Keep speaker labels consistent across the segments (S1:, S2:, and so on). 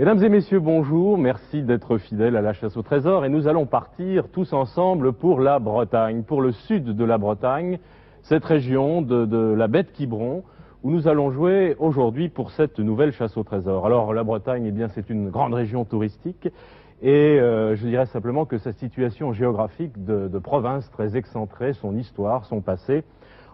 S1: Mesdames et messieurs, bonjour, merci d'être fidèles à la chasse au trésor et nous allons partir tous ensemble pour la Bretagne, pour le sud de la Bretagne, cette région de la baie de Quiberon, où nous allons jouer aujourd'hui pour cette nouvelle chasse au trésor. Alors la Bretagne, eh bien, c'est une grande région touristique et je dirais simplement que sa situation géographique de province très excentrée, son histoire, son passé,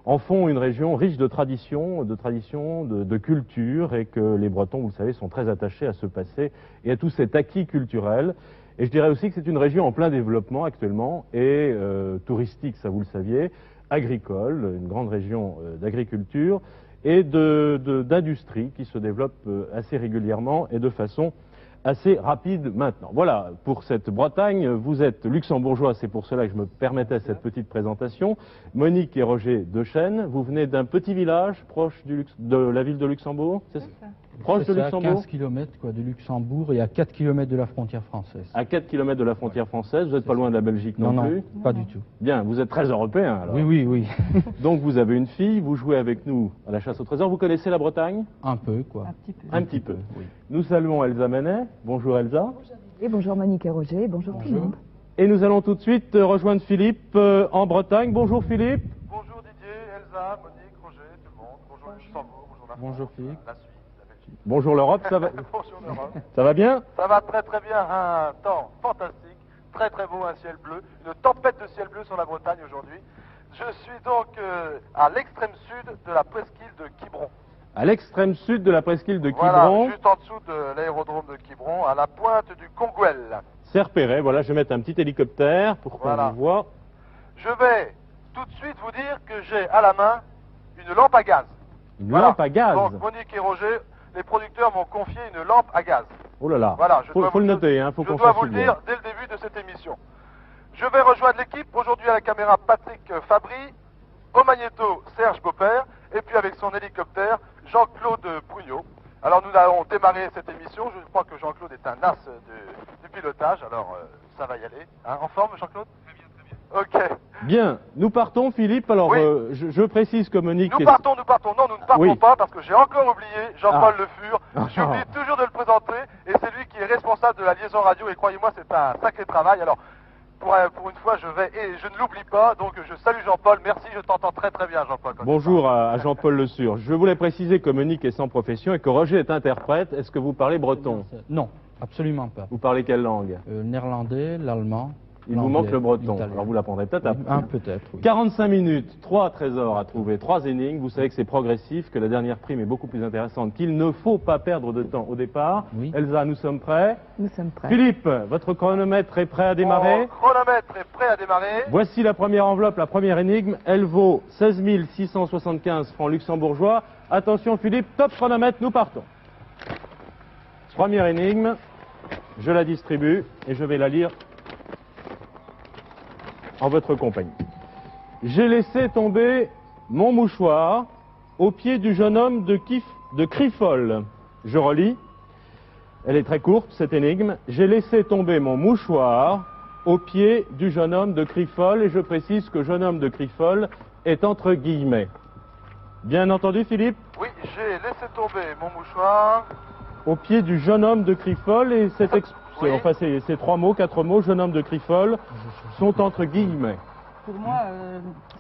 S1: en font une région riche de traditions, de culture, et que les Bretons, vous le savez, sont très attachés à ce passé et à tout cet acquis culturel. Et je dirais aussi que c'est une région en plein développement actuellement et touristique, ça vous le saviez, agricole, une grande région d'agriculture et d'industrie qui se développe assez régulièrement et de façon assez rapide maintenant. Voilà, pour cette Bretagne, vous êtes luxembourgeois, c'est pour cela que je me permettais cette petite présentation. Monique et Roger Dechêne, vous venez d'un petit village proche de la ville de Luxembourg, c'est ça? Proche de Luxembourg,
S2: à 15 km de Luxembourg et à 4 km de la frontière française.
S1: À 4 km de la frontière française, vous n'êtes pas loin de la Belgique non plus?
S2: Non, pas du tout.
S1: Bien, vous êtes très européen alors.
S2: Oui.
S1: Donc vous avez une fille, vous jouez avec nous à la chasse au trésor. Vous connaissez la Bretagne?
S2: Un peu, quoi.
S1: Un petit peu. Oui. Nous saluons Elsa Menet. Bonjour Elsa.
S3: Et bonjour Monique et Roger, bonjour Philippe.
S1: Et nous allons tout de suite rejoindre Philippe en Bretagne. Bonjour Philippe.
S4: Bonjour Didier, Elsa, Monique, Roger, tout le monde. Bonjour Luxembourg, bonjour la France,
S2: Bonjour Philippe.
S4: la Suisse, la Belgique.
S1: Bonjour l'Europe, ça va?
S4: Bonjour l'Europe.
S1: Ça va bien?
S4: Ça va très très bien, un temps fantastique, très très beau, un ciel bleu, une tempête de ciel bleu sur la Bretagne aujourd'hui. Je suis donc à l'extrême sud de la presqu'île de Quiberon.
S1: À l'extrême sud de la presqu'île de Quiberon.
S4: Voilà, juste en dessous de l'aérodrome de Quiberon, à la pointe du Conguel.
S1: C'est repéré, voilà, je vais mettre un petit hélicoptère pour qu'on
S4: Voilà.
S1: vous voit.
S4: Je vais tout de suite vous dire que j'ai à la main une lampe à gaz.
S1: Une
S4: Voilà.
S1: lampe à gaz.
S4: Donc Monique et Roger, les producteurs m'ont confié une lampe à gaz.
S1: Oh là là,
S4: Voilà,
S1: faut le noter, hein, faut
S4: je
S1: qu'on
S4: dois
S1: s'en
S4: vous le
S1: souvienne.
S4: dire dès le début de cette émission. Je vais rejoindre l'équipe, aujourd'hui à la caméra Patrick Fabry, au magnéto Serge Beaupère, et puis avec son hélicoptère Jean-Claude Brugnot. Alors nous allons démarrer cette émission, je crois que Jean-Claude est un as du pilotage, alors ça va y aller. Hein, en forme Jean-Claude? Très bien, très bien. Ok.
S1: Bien, nous partons Philippe, alors
S4: Oui.
S1: Je précise que Monique...
S4: Nous partons. Non, nous ne partons
S1: Oui.
S4: pas parce que j'ai encore oublié Jean-Paul Le Fur.
S1: Ah.
S4: J'oublie toujours de le présenter et c'est lui qui est responsable de la liaison radio et croyez-moi, c'est un sacré travail. Alors, pour une fois, je ne l'oublie pas. Donc, je salue Jean-Paul. Merci, je t'entends très très bien, Jean-Paul.
S1: Bonjour à Jean-Paul Le Sur. Je voulais préciser que Monique est sans profession et que Roger est interprète. Est-ce que vous parlez breton?
S2: Non, absolument pas.
S1: Vous parlez quelle langue?
S2: Néerlandais, l'allemand.
S1: Il vous manque le breton. Alors vous l'apprendrez peut-être après.
S2: Peut-être, oui.
S1: 45 minutes, 3 trésors à trouver, 3 énigmes. Vous savez que c'est progressif, que la dernière prime est beaucoup plus intéressante, qu'il ne faut pas perdre de temps au départ.
S2: Oui.
S1: Elsa, nous sommes prêts?
S3: Nous sommes prêts.
S1: Philippe, votre chronomètre est prêt à démarrer?
S4: Mon chronomètre est prêt à démarrer.
S1: Voici la première enveloppe, la première énigme. Elle vaut 16 675 francs luxembourgeois. Attention Philippe, top chronomètre, nous partons. Première énigme, je la distribue et je vais la lire en votre compagnie. J'ai laissé tomber mon mouchoir au pied du jeune homme de Crifol. Je relis. Elle est très courte, cette énigme. J'ai laissé tomber mon mouchoir au pied du jeune homme de Crifol, et je précise que jeune homme de Crifol est entre guillemets. Bien entendu, Philippe?
S4: Oui, j'ai laissé tomber mon mouchoir.
S1: Au pied du jeune homme de Crifol, et
S4: Oui.
S1: enfin, ces 3 mots, 4 mots, jeune homme de Crifol, sont entre guillemets.
S5: Pour moi,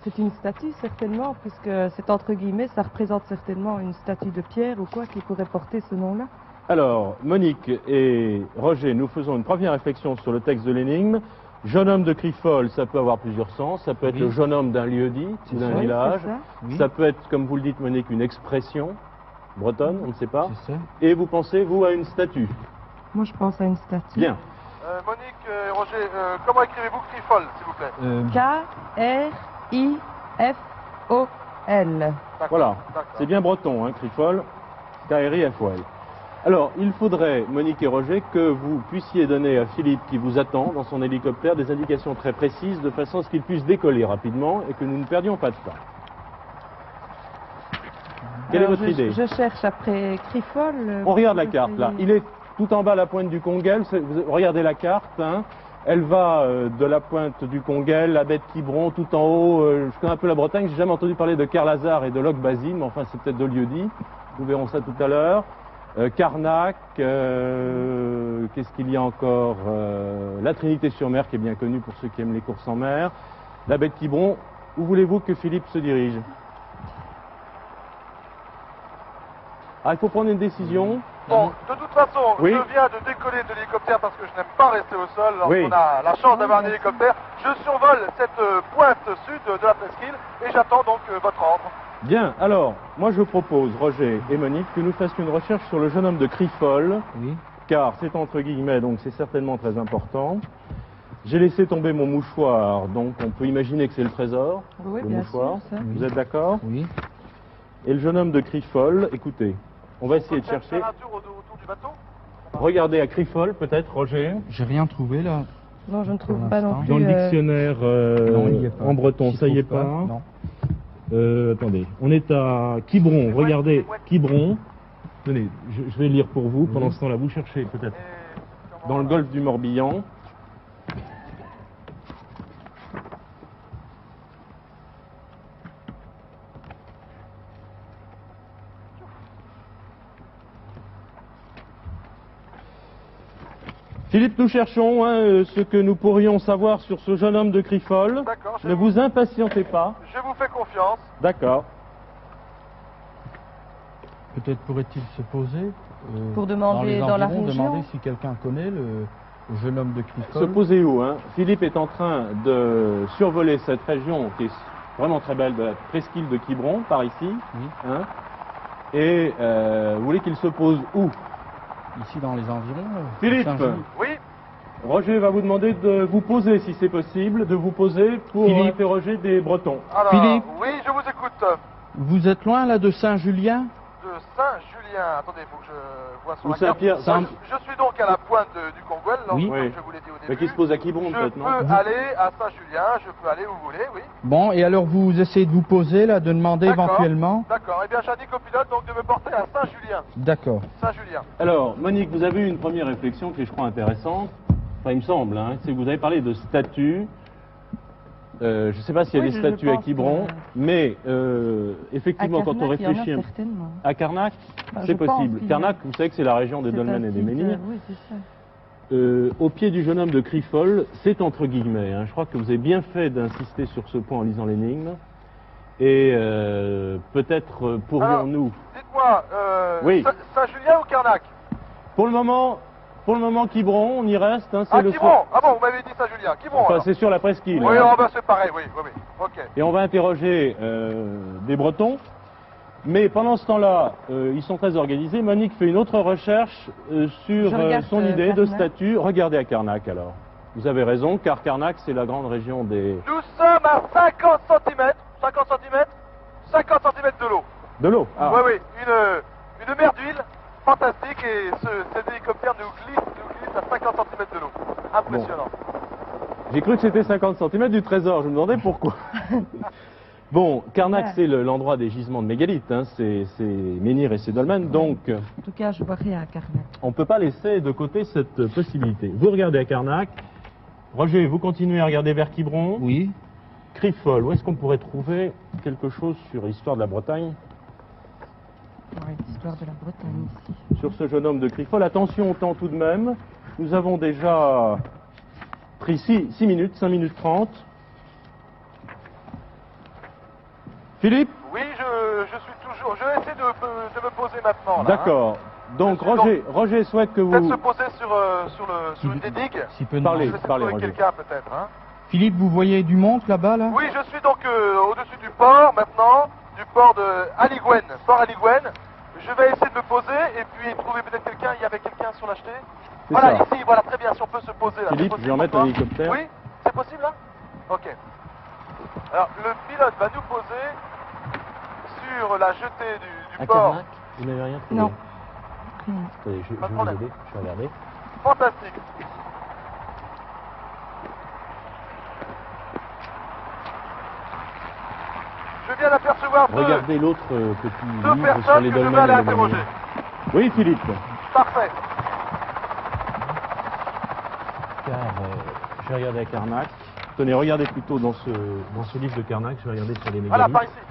S5: c'est une statue certainement, puisque c'est entre guillemets, ça représente certainement une statue de pierre ou quoi qui pourrait porter ce nom-là.
S1: Alors, Monique et Roger, nous faisons une première réflexion sur le texte de l'énigme. Jeune homme de Crifol, ça peut avoir plusieurs sens. Ça peut être
S2: Oui.
S1: le jeune homme d'un lieu-dit, ou d'un
S5: ça,
S1: village.
S5: c'est ça.
S2: Oui.
S1: Ça peut être, comme vous le dites, Monique, une expression bretonne, on ne sait pas.
S2: C'est ça.
S1: Et vous pensez, vous, à une statue.
S5: Moi, je pense à une statue.
S1: Bien.
S4: Monique et Roger, comment écrivez-vous Crifol, s'il vous plaît?
S5: K-R-I-F-O-L.
S4: D'accord,
S1: Voilà.
S4: d'accord.
S1: C'est bien breton, hein, Crifol. K-R-I-F-O-L. Alors, il faudrait, Monique et Roger, que vous puissiez donner à Philippe, qui vous attend dans son hélicoptère, des indications très précises, de façon à ce qu'il puisse décoller rapidement et que nous ne perdions pas de temps. Quelle est
S5: Alors,
S1: votre idée?
S5: Je cherche après Crifol.
S1: On regarde la carte, là.
S5: Essayez.
S1: Il est tout en bas à la pointe du Conguel. Vous regardez la carte, hein. Elle va de la pointe du Conguel, la baie de Quiberon, tout en haut. Je connais un peu la Bretagne. J'ai jamais entendu parler de Kerlazar et de Loch Bazine, mais enfin, c'est peut-être de lieu-dit. Nous verrons ça tout à l'heure. Carnac, qu'est-ce qu'il y a encore? La Trinité-sur-Mer qui est bien connue pour ceux qui aiment les courses en mer. La baie de Quiberon. Où voulez-vous que Philippe se dirige? Ah, il faut prendre une décision.
S4: Bon, de toute façon,
S1: Oui.
S4: je viens de décoller de l'hélicoptère parce que je n'aime pas rester au sol lorsqu'on
S1: Oui.
S4: a la chance d'avoir un hélicoptère. Je survole cette pointe sud de la presqu'île et j'attends donc votre ordre.
S1: Bien, alors, moi je propose, Roger et Monique, que nous fassions une recherche sur le jeune homme de Crifol,
S2: Oui.
S1: car c'est entre guillemets, donc c'est certainement très important. J'ai laissé tomber mon mouchoir, donc on peut imaginer que c'est le trésor,
S5: Oui,
S1: le
S5: bien
S1: mouchoir.
S5: sûr, ça.
S1: Vous êtes d'accord?
S2: Oui.
S1: Et le jeune homme de Crifol, écoutez, on va essayer de
S4: Peut-être
S1: chercher.
S4: faire un tour autour du bateau?
S1: Regardez à Crifol, peut-être, Roger.
S2: J'ai rien trouvé là.
S5: Non, je ne trouve
S2: Pour
S5: pas non
S2: l'instant.
S5: plus.
S1: Dans le dictionnaire
S2: Non, il y est pas.
S1: en breton,
S2: J'y
S1: ça y est
S2: trouve
S1: pas.
S2: Non.
S1: Attendez, on est à Quiberon, regardez, Quiberon. Tenez, je vais lire pour vous, pendant ce temps-là, vous cherchez peut-être dans le golfe du Morbihan. Philippe, nous cherchons ce que nous pourrions savoir sur ce jeune homme de Crifol.
S4: D'accord,
S1: Ne vous impatientez pas.
S4: je vous fais confiance.
S1: D'accord.
S2: Peut-être pourrait-il se poser
S5: Pour demander
S2: dans, les
S5: dans la
S2: environs,
S5: région.
S2: demander si quelqu'un connaît le jeune homme de
S1: Se
S2: Crifol.
S1: poser où Philippe est en train de survoler cette région qui est vraiment très belle, de la presqu'île de Quiberon, par ici.
S2: Oui.
S1: Hein, et vous voulez qu'il se pose où?
S2: Ici dans les environs.
S1: Philippe,
S2: Saint-Gilles.
S4: Oui,
S1: Roger va vous demander de vous poser, si c'est possible, de vous poser pour
S2: Philippe.
S1: interroger des Bretons.
S4: alors,
S2: Philippe.
S4: oui, je vous écoute.
S2: Vous êtes loin là de Saint-Julien?
S4: De Saint-Julien, attendez, il faut que je vois sur
S1: Ou
S4: la carte.
S1: Saint-Pierre,
S4: Moi, je suis donc à la pointe du Conguel,
S2: Oui.
S4: comme
S1: Oui.
S4: je vous l'ai dit au
S1: Mais
S4: début.
S1: qui se pose à Quiberon,
S4: Je
S1: peut-être, non?
S4: peux aller à Saint-Julien, je peux aller où vous voulez, oui.
S2: Bon, et alors vous essayez de vous poser là, de demander
S4: D'accord.
S2: éventuellement?
S4: D'accord, eh bien j'indique au pilote donc de me porter à Saint-Julien.
S2: D'accord.
S4: Saint-Julien.
S1: Alors, Monique, vous avez eu une première réflexion qui est, je crois, intéressante. Enfin, il me semble, c'est que vous avez parlé de statues. Je ne sais pas s'il y a
S5: Oui,
S1: des
S5: je
S1: statues à
S5: pense
S1: Quiberon,
S5: que-
S1: mais
S5: À
S1: effectivement, quand on
S5: Carnac, il y en a
S1: réfléchit
S5: certainement.
S1: à Carnac,
S5: Bah,
S1: c'est
S5: je pense
S1: possible.
S5: qu'il y a-
S1: Carnac, vous savez que c'est la région des
S5: C'est
S1: dolmens et des
S5: facile de-
S1: menhirs.
S5: Oui, c'est ça.
S1: Au pied du jeune homme de Crifol, c'est entre guillemets. Je crois que vous avez bien fait d'insister sur ce point en lisant l'énigme. Et peut-être pourrions-nous...
S4: Dites-moi,
S1: Oui.
S4: Saint-Julien ou Carnac?
S1: Pour le moment, Quiberon, on y reste. C'est
S4: Ah,
S1: le
S4: Quiberon. Ah bon, vous m'avez dit Saint-Julien. Quiberon,
S1: Enfin,
S4: alors.
S1: c'est sur la presqu'île.
S4: Oui, oh, bah, c'est pareil, oui, oui, oui. Ok.
S1: Et on va interroger des Bretons. Mais pendant ce temps-là, ils sont très organisés. Monique fait une autre recherche sur
S5: Je regarde,
S1: son idée de
S5: Carnac.
S1: statue. Regardez à Carnac alors. Vous avez raison, car Carnac, c'est la grande région des...
S4: Nous sommes à 50 cm, 50 cm, 50 cm de l'eau.
S1: de l'eau. Ah.
S4: Oui, oui, une mer d'huile fantastique et cet hélicoptère nous glisse à 50 cm de l'eau. Impressionnant.
S1: J'ai cru que c'était 50 cm du trésor. Je me demandais pourquoi. Bon, Carnac,
S5: Ouais.
S1: c'est l'endroit des gisements de mégalithes. C'est menhirs et c'est dolmens. Donc,
S5: En tout cas, je vois rien à Carnac.
S1: on ne peut pas laisser de côté cette possibilité. Vous regardez à Carnac. Roger, vous continuez à regarder vers Quiberon.
S2: Oui.
S1: Crifol, où est-ce qu'on pourrait trouver quelque chose sur l'histoire de la Bretagne?
S5: Ouais, l'histoire de la Bretagne ici.
S1: Sur ce jeune homme de Crifol. Attention au temps tout de même. Nous avons déjà pris 6 minutes, 5 minutes 30. Philippe?
S4: Oui, je suis toujours. Je vais essayer de me poser maintenant. là, hein.
S1: D'accord. Donc
S4: Je suis
S1: Roger souhaite que
S4: Peut-être
S1: vous...
S4: se poser sur une des digues.
S2: S'il peut
S1: Parlez.
S4: Je vais essayer de
S1: Parlez,
S4: trouver
S1: Roger.
S4: quelqu'un peut-être. Hein.
S2: Philippe, vous voyez du monde là-bas là?
S4: Oui, je suis donc au-dessus du port maintenant, du port de Aligüen, port Aligüen. Je vais essayer de me poser et puis trouver peut-être quelqu'un. Il y avait quelqu'un sur l'acheté.
S1: C'est
S4: Voilà,
S1: ça.
S4: ici, voilà, très bien, si on peut se poser là.
S1: Philippe,
S4: c'est possible
S1: je vais en mettre
S4: pour
S1: un
S4: toi
S1: hélicoptère.
S4: Oui, c'est possible là? Ok. Alors, le pilote va nous poser sur la jetée du
S1: À
S4: port.
S1: Carnac, vous n'avez rien trouvé?
S5: Non. Rien.
S1: Attendez, je
S4: Pas de
S1: vais vous
S4: problème.
S1: aider, je vais regarder.
S4: Fantastique. Je viens d'apercevoir
S1: Regardez l'autre petit
S4: deux
S1: livre sur
S4: personnes
S1: les
S4: que je vais
S1: dolmens
S4: aller
S1: et les
S4: interroger.
S1: menhirs. Oui, Philippe.
S4: Parfait.
S1: Car je vais regarder à Carnac. Tenez, regardez plutôt dans ce livre de Carnac, je vais regarder sur les
S4: Voilà,
S1: mégalithes.
S4: par ici.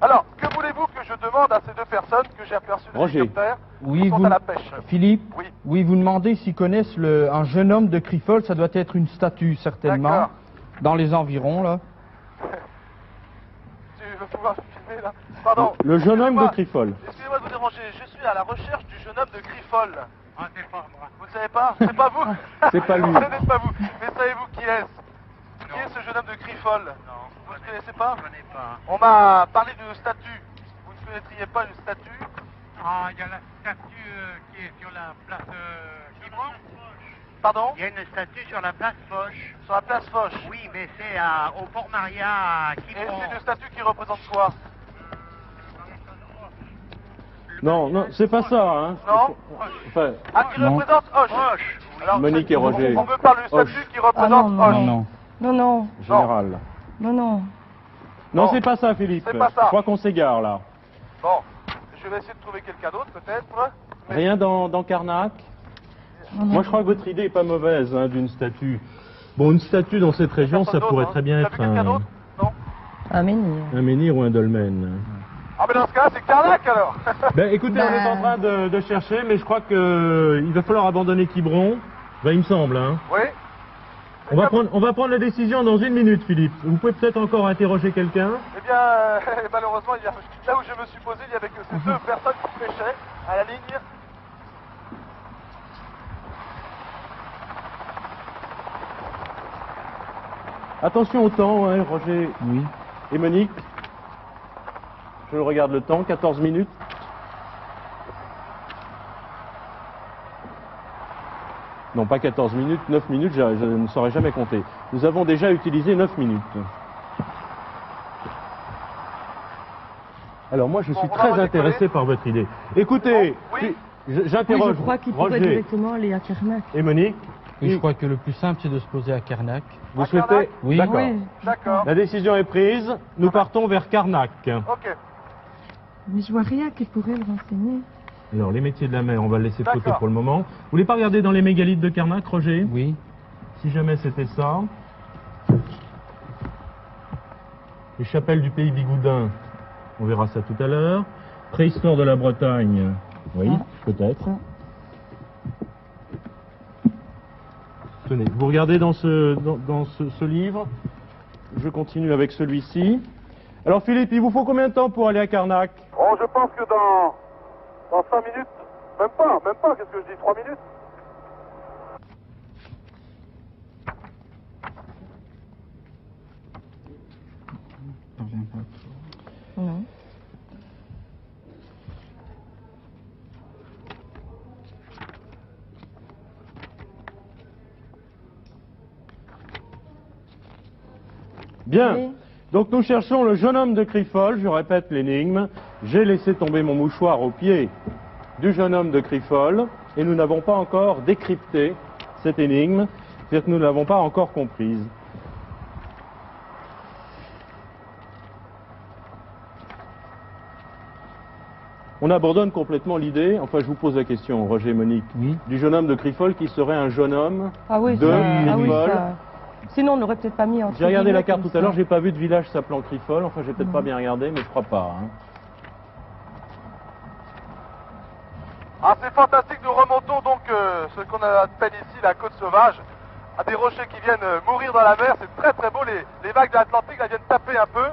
S4: Alors, que voulez-vous que je demande à ces deux j'ai aperçu des
S1: Roger.
S4: hélicoptères
S2: Oui,
S4: qui sont
S2: vous,
S4: à la pêche.
S2: Philippe,
S4: Oui.
S2: oui, vous demandez s'ils connaissent un jeune homme de Crifol, ça doit être une statue certainement,
S4: D'accord.
S2: dans les environs là.
S4: Tu veux pouvoir me filmer là? Pardon.
S1: Le jeune homme de
S4: Excusez-moi.
S1: Crifol.
S4: Excusez-moi de vous déranger, je suis à la recherche du jeune homme de Crifol.
S6: Ah, c'est pas moi.
S4: Vous ne savez pas? C'est pas vous?
S1: C'est pas lui.
S4: Ce n'est pas vous. Mais savez-vous qui est-ce? Qui est ce jeune homme de Crifol?
S6: Non,
S4: Vous ne connaissez pas?
S6: je connais pas.
S4: On m'a parlé de statue. Vous ne connaîtriez pas une statue?
S6: Ah, il y a la statue qui est sur la place Quiberon.
S4: Pardon?
S6: Il y a une statue sur la place Foch.
S4: Sur la place Foch.
S6: Oui, mais c'est au Port Maria à
S4: Et
S6: Quiberon.
S4: c'est une statue qui représente quoi?
S1: Non, non, c'est pas ça, hein.
S4: Non?
S1: Enfin,
S4: Ah, qui
S2: Non.
S4: représente Hoche.
S6: Hoche.
S4: Alors,
S1: Monique et Roger.
S4: On me parle d'une statue
S1: Hoche.
S4: qui représente
S5: Ah,
S4: Hoche.
S5: non,
S2: Non.
S5: Non, non,
S1: général.
S5: non, non.
S1: Non,
S4: Non.
S1: c'est pas ça, Philippe.
S4: C'est pas ça.
S1: Je crois qu'on s'égare, là.
S4: Bon, je vais essayer de trouver quelqu'un d'autre peut-être. Mais-
S1: Rien dans Carnac.
S5: Non, non.
S1: Moi, je crois que votre idée est pas mauvaise, hein, d'une statue. Bon, une statue dans cette région, ça
S4: Personne d'autre,
S1: pourrait
S4: hein.
S1: très bien
S4: Vous
S1: être
S4: avez quelqu'un
S1: un
S4: d'autre? Non?
S5: Un menhir.
S1: menhir ou un dolmen.
S4: Ah, mais dans ce cas-là, c'est Carnac alors.
S1: Ben, écoutez, on est en train de chercher, mais je crois que il va falloir abandonner Quiberon. Ben, il me semble, hein.
S4: Oui.
S1: On va prendre la décision dans 1 minute, Philippe. Vous pouvez peut-être encore interroger quelqu'un.
S4: Eh bien, malheureusement, là où je me suis posé, il n'y avait que ces deux personnes qui pêchaient à la ligne.
S1: Attention au temps, hein, Roger
S2: Oui.
S1: et Monique. Je regarde le temps, 14 minutes. Non, pas 14 minutes, 9 minutes, je ne saurais jamais compter. Nous avons déjà utilisé 9 minutes. Alors moi, je
S4: Bon,
S1: suis
S4: on va
S1: très
S4: redécoller.
S1: intéressé par votre idée. Écoutez,
S4: Oui.
S5: Oui, je
S1: j'interroge
S5: crois qu'il pourrait
S1: Roger
S5: directement aller à Carnac.
S1: et Monique.
S2: Et je crois que le plus simple c'est de se poser à Carnac.
S1: Vous
S4: À
S1: souhaitez
S4: Carnac
S2: Oui.
S1: D'accord.
S5: Oui.
S4: D'accord.
S1: La décision est prise. Nous partons vers Carnac.
S4: Ok.
S5: Mais je vois rien qui pourrait le renseigner.
S1: Alors, les métiers de la mer, on va le laisser de côté
S4: D'accord.
S1: pour le moment. Vous voulez pas regarder dans les mégalithes de Carnac, Roger?
S2: Oui.
S1: Si jamais c'était ça. Les chapelles du pays Bigoudin, on verra ça tout à l'heure. Préhistoire de la Bretagne, oui,
S5: Ah.
S1: peut-être. Tenez, vous regardez dans ce livre. Je continue avec celui-ci. Alors Philippe, il vous faut combien de temps pour aller à Carnac?
S4: Oh, je pense que dans 5 minutes, même pas, qu'est-ce que je dis, 3 minutes?
S5: Non.
S1: Bien.
S5: Oui.
S1: Donc nous cherchons le jeune homme de Crifol, je répète l'énigme. J'ai laissé tomber mon mouchoir au pied du jeune homme de Crifol et nous n'avons pas encore décrypté cette énigme, c'est-à-dire que nous ne l'avons pas encore comprise. On abandonne complètement l'idée, enfin je vous pose la question, Roger et Monique,
S2: Oui.
S1: du jeune homme de Crifol qui serait un jeune homme
S5: Ah oui,
S1: de
S5: ça, ah oui,
S1: Crifol.
S5: ça. Sinon, on n'aurait peut-être pas mis entre
S1: J'ai regardé la
S5: guillemets
S1: carte
S5: comme
S1: tout à l'heure,
S5: ça.
S1: j'ai pas vu de village s'appelant Crifol, enfin j'ai peut-être pas bien regardé, mais je crois pas. Hein.
S4: Ah, c'est fantastique, nous remontons donc ce qu'on appelle ici la côte sauvage, à des rochers qui viennent mourir dans la mer, c'est très très beau, les vagues de l'Atlantique là, viennent taper un peu,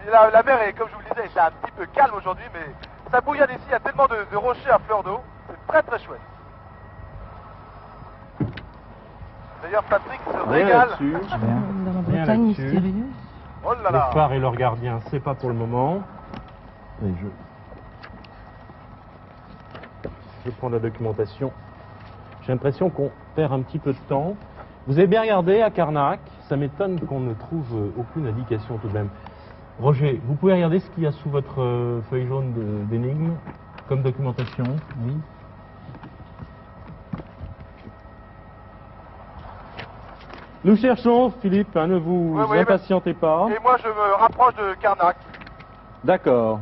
S4: et la mer est, comme je vous le disais, est un petit peu calme aujourd'hui, mais ça bouillonne ici, il y a tellement de rochers à fleur d'eau, c'est très très chouette. D'ailleurs Patrick se
S1: Rien
S4: régale.
S1: là-dessus.
S2: Rien.
S5: Dans la
S1: Rien
S5: Bretagne
S1: là-dessus.
S5: mystérieuse.
S4: Oh là là.
S1: Le phare et leur gardien, c'est pas pour le moment. Et je prends la documentation. J'ai l'impression qu'on perd un petit peu de temps. Vous avez bien regardé à Carnac, ça m'étonne qu'on ne trouve aucune indication tout de même. Roger, vous pouvez regarder ce qu'il y a sous votre feuille jaune d'énigme comme documentation?
S2: Oui.
S1: Nous cherchons, Philippe, hein, ne vous
S4: Oui, oui,
S1: impatientez pas.
S4: Et moi je me rapproche de Carnac.
S1: D'accord.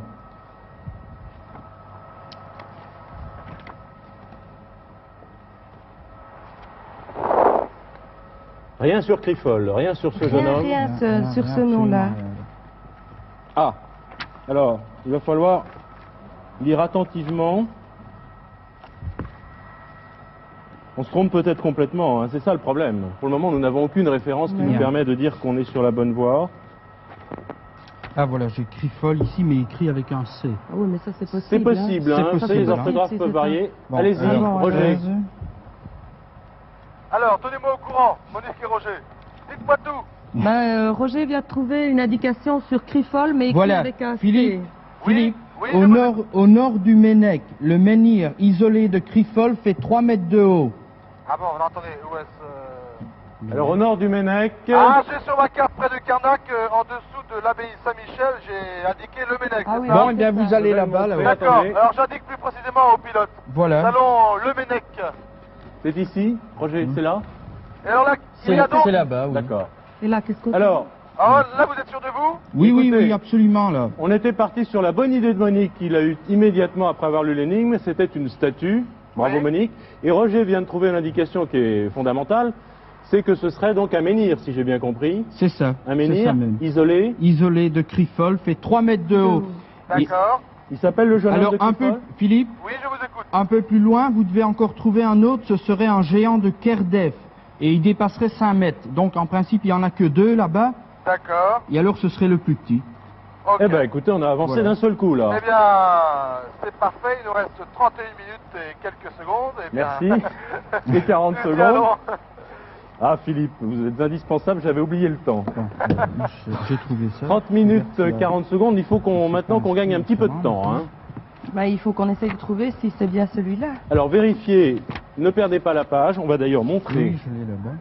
S1: Rien sur Crifol, rien sur ce jeune
S5: Rien,
S1: homme.
S5: rien sur ce
S2: absolument
S5: nom-là.
S2: rien.
S1: Ah, alors, il va falloir lire attentivement. On se trompe peut-être complètement, hein, c'est ça le problème. Pour le moment, nous n'avons aucune référence qui nous permet de dire qu'on est sur la bonne voie.
S2: Ah voilà, j'ai Crifol ici, mais écrit avec un C.
S5: Ah oui, mais ça c'est possible.
S1: C'est possible,
S2: hein.
S1: hein,
S2: C'est
S1: vous savez, les
S2: possible,
S1: orthographes
S5: hein.
S1: peuvent varier.
S2: Bon,
S1: Allez-y,
S2: alors,
S1: Roger.
S2: 13.
S4: Alors, tenez-moi au courant, Monique et Roger. Dites-moi tout.
S5: Roger vient de trouver une indication sur Crifol, mais écrit
S2: Voilà,
S5: avec un
S2: Philippe.
S5: C.
S2: Philippe,
S4: Oui,
S2: au nord du Ménec, le menhir isolé de Crifol fait 3 mètres de haut.
S4: Ah bon, attendez, où est-ce...
S1: Alors au nord du Ménec,
S4: Ah, j'ai sur ma carte près de Carnac, en dessous de l'abbaye Saint-Michel, j'ai indiqué le Ménec.
S5: Ah
S4: c'est
S5: oui,
S4: ça
S2: Bon,
S5: c'est
S2: eh bien
S5: ça.
S2: vous allez
S1: Je vais
S2: là-bas,
S1: le
S2: là.
S1: montrer.
S4: D'accord,
S1: Attendez.
S4: alors j'indique plus précisément au pilote.
S2: Voilà.
S4: Salon le Ménec.
S1: c'est ici. Roger, c'est là.
S4: Et alors là, il y a donc...
S2: C'est là-bas, oui.
S1: D'accord.
S5: Et là, qu'est-ce qu'on
S1: Alors,
S4: Alors là, vous êtes sûr de vous?
S2: Oui, oui,
S1: Écoutez.
S2: oui, absolument, là.
S1: on était parti sur la bonne idée de Monique qu'il a eue immédiatement après avoir lu l'énigme. C'était une statue. Bravo
S4: Oui.
S1: Monique. Et Roger vient de trouver une indication qui est fondamentale. C'est que ce serait donc un menhir, si j'ai bien compris.
S2: C'est ça.
S1: Un
S2: C'est
S1: menhir
S2: ça même.
S1: isolé.
S2: Isolé de Crifol fait 3 mètres de haut.
S4: D'accord.
S1: Il s'appelle le jeune homme
S2: Alors
S1: de
S2: un peu,
S1: Crifol.
S2: Philippe,
S4: Oui, je vous écoute.
S2: un peu plus loin, vous devez encore trouver un autre, ce serait un géant de Kerdef. Et il dépasserait 5 mètres. Donc en principe, il n'y en a que 2 là-bas.
S4: D'accord.
S2: Et alors ce serait le plus petit.
S4: Ok.
S1: Eh ben écoutez, on a avancé
S2: Voilà.
S1: d'un seul coup là.
S4: Eh bien, c'est parfait, il nous reste 31 minutes et quelques secondes. Eh bien...
S1: Merci. Et 40
S4: Nous y
S1: secondes.
S4: allons.
S1: Ah Philippe, vous êtes indispensable, j'avais oublié le temps.
S2: Bon, j'ai trouvé ça.
S1: 30 minutes,
S2: Regarde,
S1: 40 secondes, il faut qu'on maintenant qu'on gagne un petit peu de temps. Hein.
S5: Il faut qu'on essaye de trouver si c'est bien celui-là.
S1: Alors vérifiez, ne perdez pas la page, on va d'ailleurs montrer
S2: Oui, je l'ai là-bas.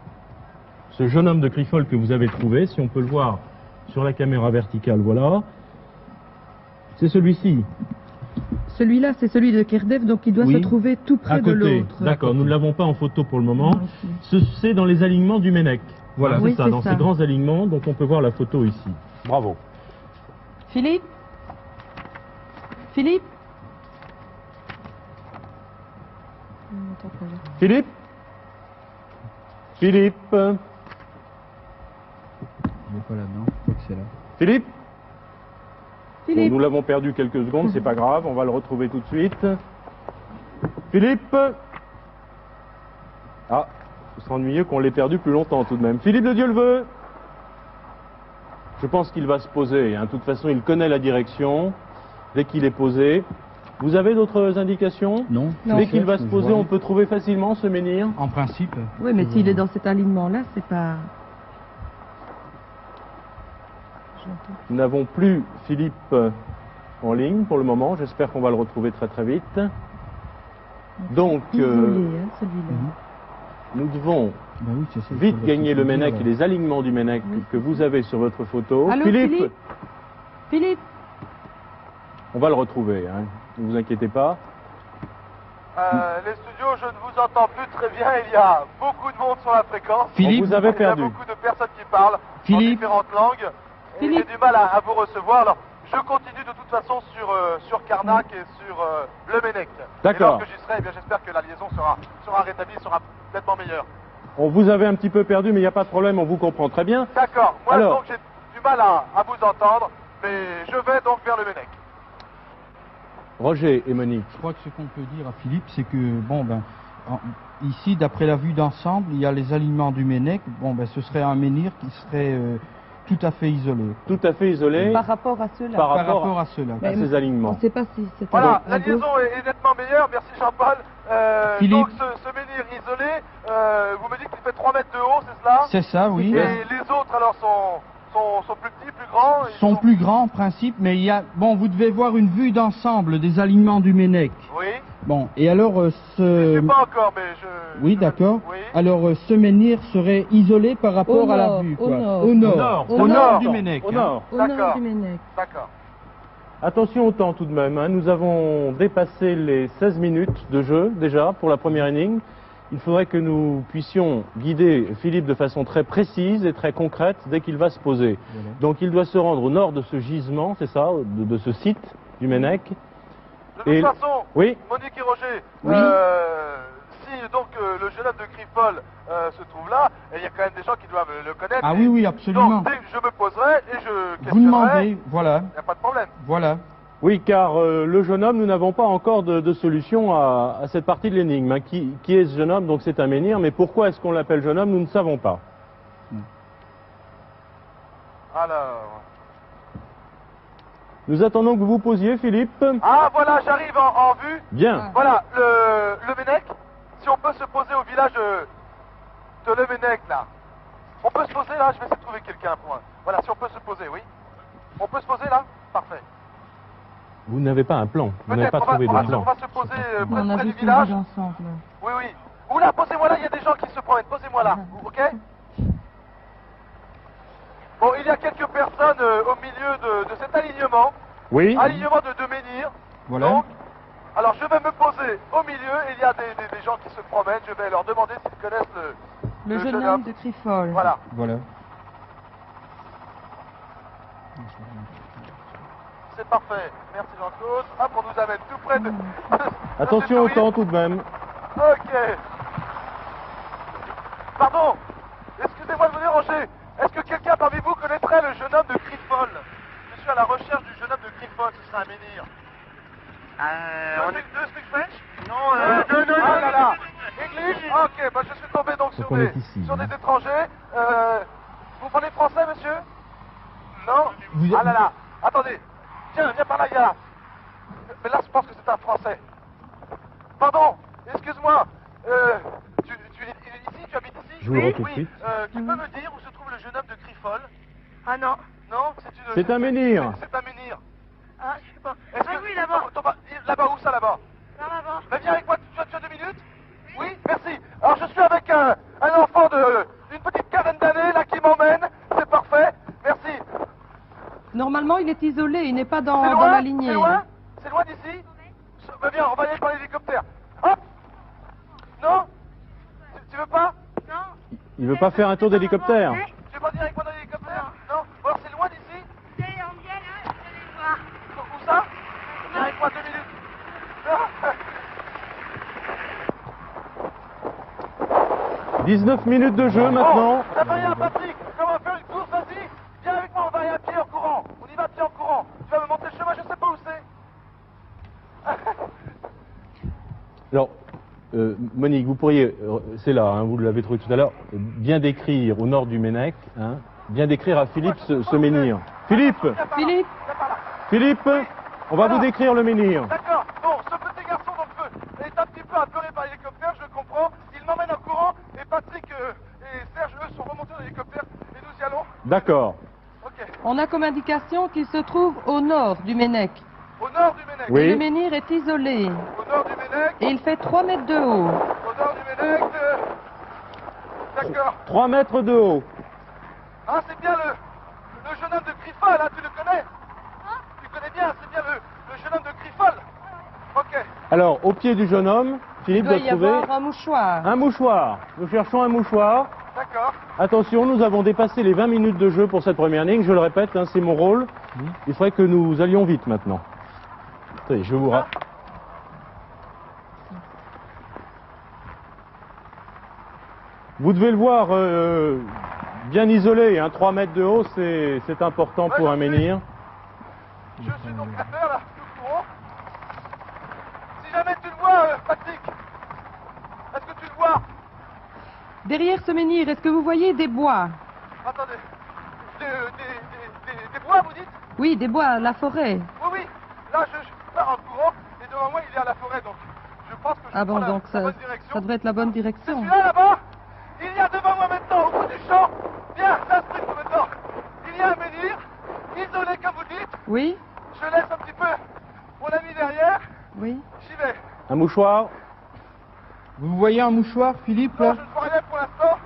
S1: ce jeune homme de Crifol que vous avez trouvé, si on peut le voir sur la caméra verticale, voilà. C'est celui-ci,
S5: Celui-là, c'est celui de Kerdef, donc il doit
S2: Oui.
S5: se trouver tout près
S1: à
S5: de
S1: côté.
S5: l'autre.
S1: D'accord, nous ne l'avons pas en photo pour le moment.
S5: Ah, ok.
S1: C'est dans les alignements du Ménec. Voilà,
S5: Oui,
S1: c'est ça,
S5: c'est
S1: dans
S5: ça.
S1: ces grands alignements, donc on peut voir la photo ici. Bravo.
S5: Philippe Philippe
S1: Philippe Philippe
S2: Il n'est pas là-dedans, je crois que c'est là.
S1: Philippe Bon,
S5: Philippe
S1: nous l'avons perdu quelques secondes, c'est pas grave, on va le retrouver tout de suite. Philippe Ah, ce serait ennuyeux qu'on l'ait perdu plus longtemps tout de même. Philippe de Dieu le veut. Je pense qu'il va se poser, hein. De toute façon il connaît la direction, dès qu'il est posé. Vous avez d'autres indications?
S2: Non.
S1: Dès qu'il va se poser, on peut trouver facilement ce menhir?
S2: En principe.
S5: Oui, mais s'il est dans cet alignement-là, c'est pas...
S1: Nous n'avons plus Philippe en ligne pour le moment, j'espère qu'on va le retrouver très très vite. Donc,
S5: Isolé, hein, celui-là.
S2: Mhm.
S1: nous devons
S2: Ben oui, c'est ça, il
S1: vite
S2: faudrait
S1: gagner
S2: tout
S1: le
S2: dire,
S1: Ménec
S2: là.
S1: et les alignements du Ménec
S5: Oui,
S1: que vous avez sur votre photo.
S5: Allô, Philippe Philippe
S1: On va le retrouver, hein. Ne vous inquiétez pas.
S4: Les studios, je ne vous entends plus très bien. Il y a beaucoup de monde sur la fréquence.
S2: Philippe,
S1: On vous avait
S4: Il y a
S1: perdu.
S4: beaucoup de personnes qui parlent en
S2: Philippe.
S4: différentes langues. Et
S5: Philippe.
S4: j'ai du mal à vous recevoir. Alors, je continue de toute façon sur Carnac et sur le Ménec.
S1: D'accord.
S4: Et lorsque j'y serai, eh bien, j'espère que la liaison sera rétablie, sera nettement meilleure.
S1: On vous avait un petit peu perdu, mais il n'y a pas de problème, on vous comprend très bien.
S4: D'accord. Moi,
S1: Alors.
S4: donc, j'ai du mal à vous entendre. Mais je vais donc vers le Ménec.
S1: Roger et Monique.
S2: Je crois que ce qu'on peut dire à Philippe, c'est que, bon, ben, ici, d'après la vue d'ensemble, il y a les alignements du Ménec. Bon, ben, ce serait un menhir qui serait tout à fait isolé.
S1: Tout à fait isolé
S5: Par rapport à ceux-là.
S1: par
S2: Par
S1: rapport
S2: rapport à cela.
S1: à ces
S5: On
S1: alignements.
S5: ne sait pas si c'est
S4: Voilà,
S5: à
S4: la
S5: gauche.
S4: liaison est nettement meilleure. Merci Jean-Paul.
S2: Philippe.
S4: Donc, ce menhir isolé, vous me dites qu'il fait 3 mètres de haut, c'est cela?
S2: C'est ça, oui.
S4: Et les autres, alors, sont plus petits, plus grands? Ils
S2: Sont plus grands en principe, mais il y a, bon, vous devez voir une vue d'ensemble des alignements du Ménec.
S4: Oui.
S2: Bon, et alors
S4: Je ne sais pas encore, mais
S2: oui, d'accord.
S4: Oui.
S2: Alors, ce menhir serait isolé par rapport
S5: Au
S2: à la
S5: nord,
S2: vue,
S5: au
S2: quoi.
S5: nord.
S2: Au nord.
S1: Au
S2: Au
S1: nord.
S2: nord du Ménec.
S1: Au
S2: hein.
S1: nord.
S5: Au nord
S4: D'accord.
S5: du Ménec.
S4: D'accord.
S1: Attention au temps tout de même, hein. Nous avons dépassé les 16 minutes de jeu déjà pour la première énigme. Il faudrait que nous puissions guider Philippe de façon très précise et très concrète dès qu'il va se poser.
S2: Voilà.
S1: Donc il doit se rendre au nord de ce gisement, c'est ça, de ce site du Ménec.
S4: De toute
S1: Et-
S4: façon,
S1: Oui,
S4: Monique et Roger,
S2: Oui.
S4: si donc le jeune homme de Crifol se trouve là, et il y a quand même des gens qui doivent le connaître.
S2: Ah
S4: et
S2: oui, oui, absolument.
S4: Donc, dès que je me poserai et je
S2: Vous
S4: questionnerai,
S2: demandez, voilà,
S4: il n'y a pas de problème.
S2: voilà.
S1: Oui, car le jeune homme, nous n'avons pas encore de solution à cette partie de l'énigme. Hein. Qui est ce jeune homme? Donc c'est un menhir, mais pourquoi est-ce qu'on l'appelle jeune homme? Nous ne savons pas.
S4: Alors...
S1: Nous attendons que vous vous posiez, Philippe.
S4: Ah, voilà, j'arrive en vue.
S1: Bien.
S4: Voilà, le Ménec. Si on peut se poser au village de Le Ménec, là. On peut se poser là, je vais essayer de trouver quelqu'un pour un. Voilà, si on peut se poser, oui. On peut se poser là? Parfait.
S1: Vous n'avez pas un plan. Vous n'avez pas trouvé de
S4: on
S1: plan.
S4: va se poser près,
S5: On a
S4: près du
S5: juste
S4: village.
S5: ensemble.
S4: Oui, oui. Oula, posez-moi là, il y a des gens qui se promènent. Posez-moi là, ok? Bon, il y a quelques personnes au milieu de cet alignement.
S1: Oui.
S4: Alignement de deux menhirs.
S2: Voilà.
S4: Donc, alors je vais me poser au milieu. Il y a des gens qui se promènent. Je vais leur demander s'ils connaissent
S5: Le jeune homme de Crifol.
S4: Voilà.
S2: Voilà.
S4: C'est parfait. Merci Jean-Claude. Hop, on nous amène tout près de...
S1: Attention au temps tout de même.
S4: Ok. Pardon. Excusez-moi de vous déranger. Est-ce que quelqu'un parmi vous connaîtrait le jeune homme de Crifol? Je suis à la recherche du jeune homme de Crifol. Ce serait un menhir. Do you speak French? Non, non. Ah là là. English? Ok, bah je suis tombé donc sur
S1: on
S4: des,
S1: est ici,
S4: sur
S1: hein.
S4: des étrangers. Vous parlez français, monsieur? Non?
S2: Vous-
S4: Ah là là. Attendez. Tiens, viens par là, gars. Mais là, je pense que c'est un français. Pardon, excuse-moi. Tu habites ici?
S1: Je vous le rends tout de
S4: Oui.
S1: suite.
S4: Tu peux me dire où se trouve le jeune homme de Crifol? Ah non. Non,
S1: C'est un menhir.
S4: C'est un menhir.
S7: Ah, je sais pas.
S4: Est-ce
S7: Ah
S4: que-
S7: oui, là-bas.
S4: Là-bas, où ça, là-bas?
S7: Là-bas.
S4: Ben, viens avec moi, tu as 2 minutes? Oui, merci. Alors, je suis avec un enfant d'une petite quinzaine d'années, là, qui m'emmène. C'est parfait. Merci.
S5: Normalement, il est isolé, il n'est pas dans,
S4: C'est
S5: dans
S4: loin?
S5: la lignée.
S4: C'est loin? C'est loin d'ici? Ben, viens, on va y aller par l'hélicoptère. Hop! Non? Tu veux pas?
S7: Non.
S1: Il veut pas faire un tour d'hélicoptère.
S4: Tu veux pas venir avec moi dans l'hélicoptère? Non? Bon, alors, c'est loin d'ici?
S7: C'est en bien là, vous allez voir.
S4: Où ça? Viens avec moi 2 minutes. Non?
S1: 19 minutes de jeu maintenant.
S4: Ça va rien, Patrick. On va faire une course, vas-y. Viens avec moi, on va y aller à pied en courant. On y va à pied en courant. Tu vas me montrer le chemin, je sais pas où c'est.
S1: Alors, Monique, vous pourriez, c'est là, hein, vous l'avez trouvé tout à l'heure, bien décrire au nord du Ménec, hein, bien décrire à Philippe ce menhir. Philippe,
S5: Philippe,
S4: Viens par là.
S1: Philippe, on va vous décrire le menhir.
S4: D'accord. Bon, ce petit garçon donc est un petit peu apeuré par l'hélicoptère, je le comprends. Il m'emmène en courant et Patrick et Serge, eux, sont remontés dans l'hélicoptère et nous y allons.
S1: D'accord.
S4: Ok.
S5: on a comme indication qu'il se trouve au nord du Ménec.
S4: Au nord du Ménec.
S1: Oui.
S5: Et le menhir est isolé.
S4: Au nord du Ménec.
S5: Et il fait 3 mètres de haut.
S4: Au nord du Ménec. D'accord.
S1: 3 mètres de haut.
S4: Ah, c'est bien le jeune homme de Crifol, hein, tu le connais? Tu connais bien, c'est bien le jeune homme de Crifol. Ok.
S1: Alors, au pied du jeune homme,
S5: Il
S1: Philippe
S5: doit
S1: doit
S5: y
S1: trouver
S5: avoir un mouchoir.
S1: un mouchoir. Nous cherchons un mouchoir.
S4: D'accord.
S1: Attention, nous avons dépassé les 20 minutes de jeu pour cette première ligne. Je le répète, hein, c'est mon rôle. Il faudrait que nous allions vite maintenant. Attendez, je vous Vous devez le voir bien isolé, hein, 3 mètres de haut, c'est important
S4: Ouais,
S1: pour un
S4: je sais.
S1: menhir.
S4: Je suis donc à faire là, tout courant. Si jamais tu le vois, Patrick, est-ce que tu le vois?
S5: Derrière ce menhir, est-ce que vous voyez des bois?
S4: Attendez. Des bois, vous dites?
S5: Oui, des bois, la forêt.
S4: Oui, oui. Là, je pars en courant et devant moi, il y a la forêt, donc je pense que je
S5: Ah bon,
S4: prends
S5: donc
S4: la
S5: ça,
S4: bonne direction.
S5: ça devrait être la bonne
S4: C'est
S5: direction.
S4: celui-là, là-bas. Il y a devant moi maintenant, au bout du champ. Viens, s'inscrit maintenant. Il y a un menhir, isolé comme vous dites.
S5: Oui,
S4: Je laisse un petit peu mon ami derrière.
S5: oui.
S4: J'y vais.
S1: Un mouchoir.
S2: Vous voyez un mouchoir, Philippe,
S4: Non,
S2: là?
S4: je ne vois rien pour l'instant.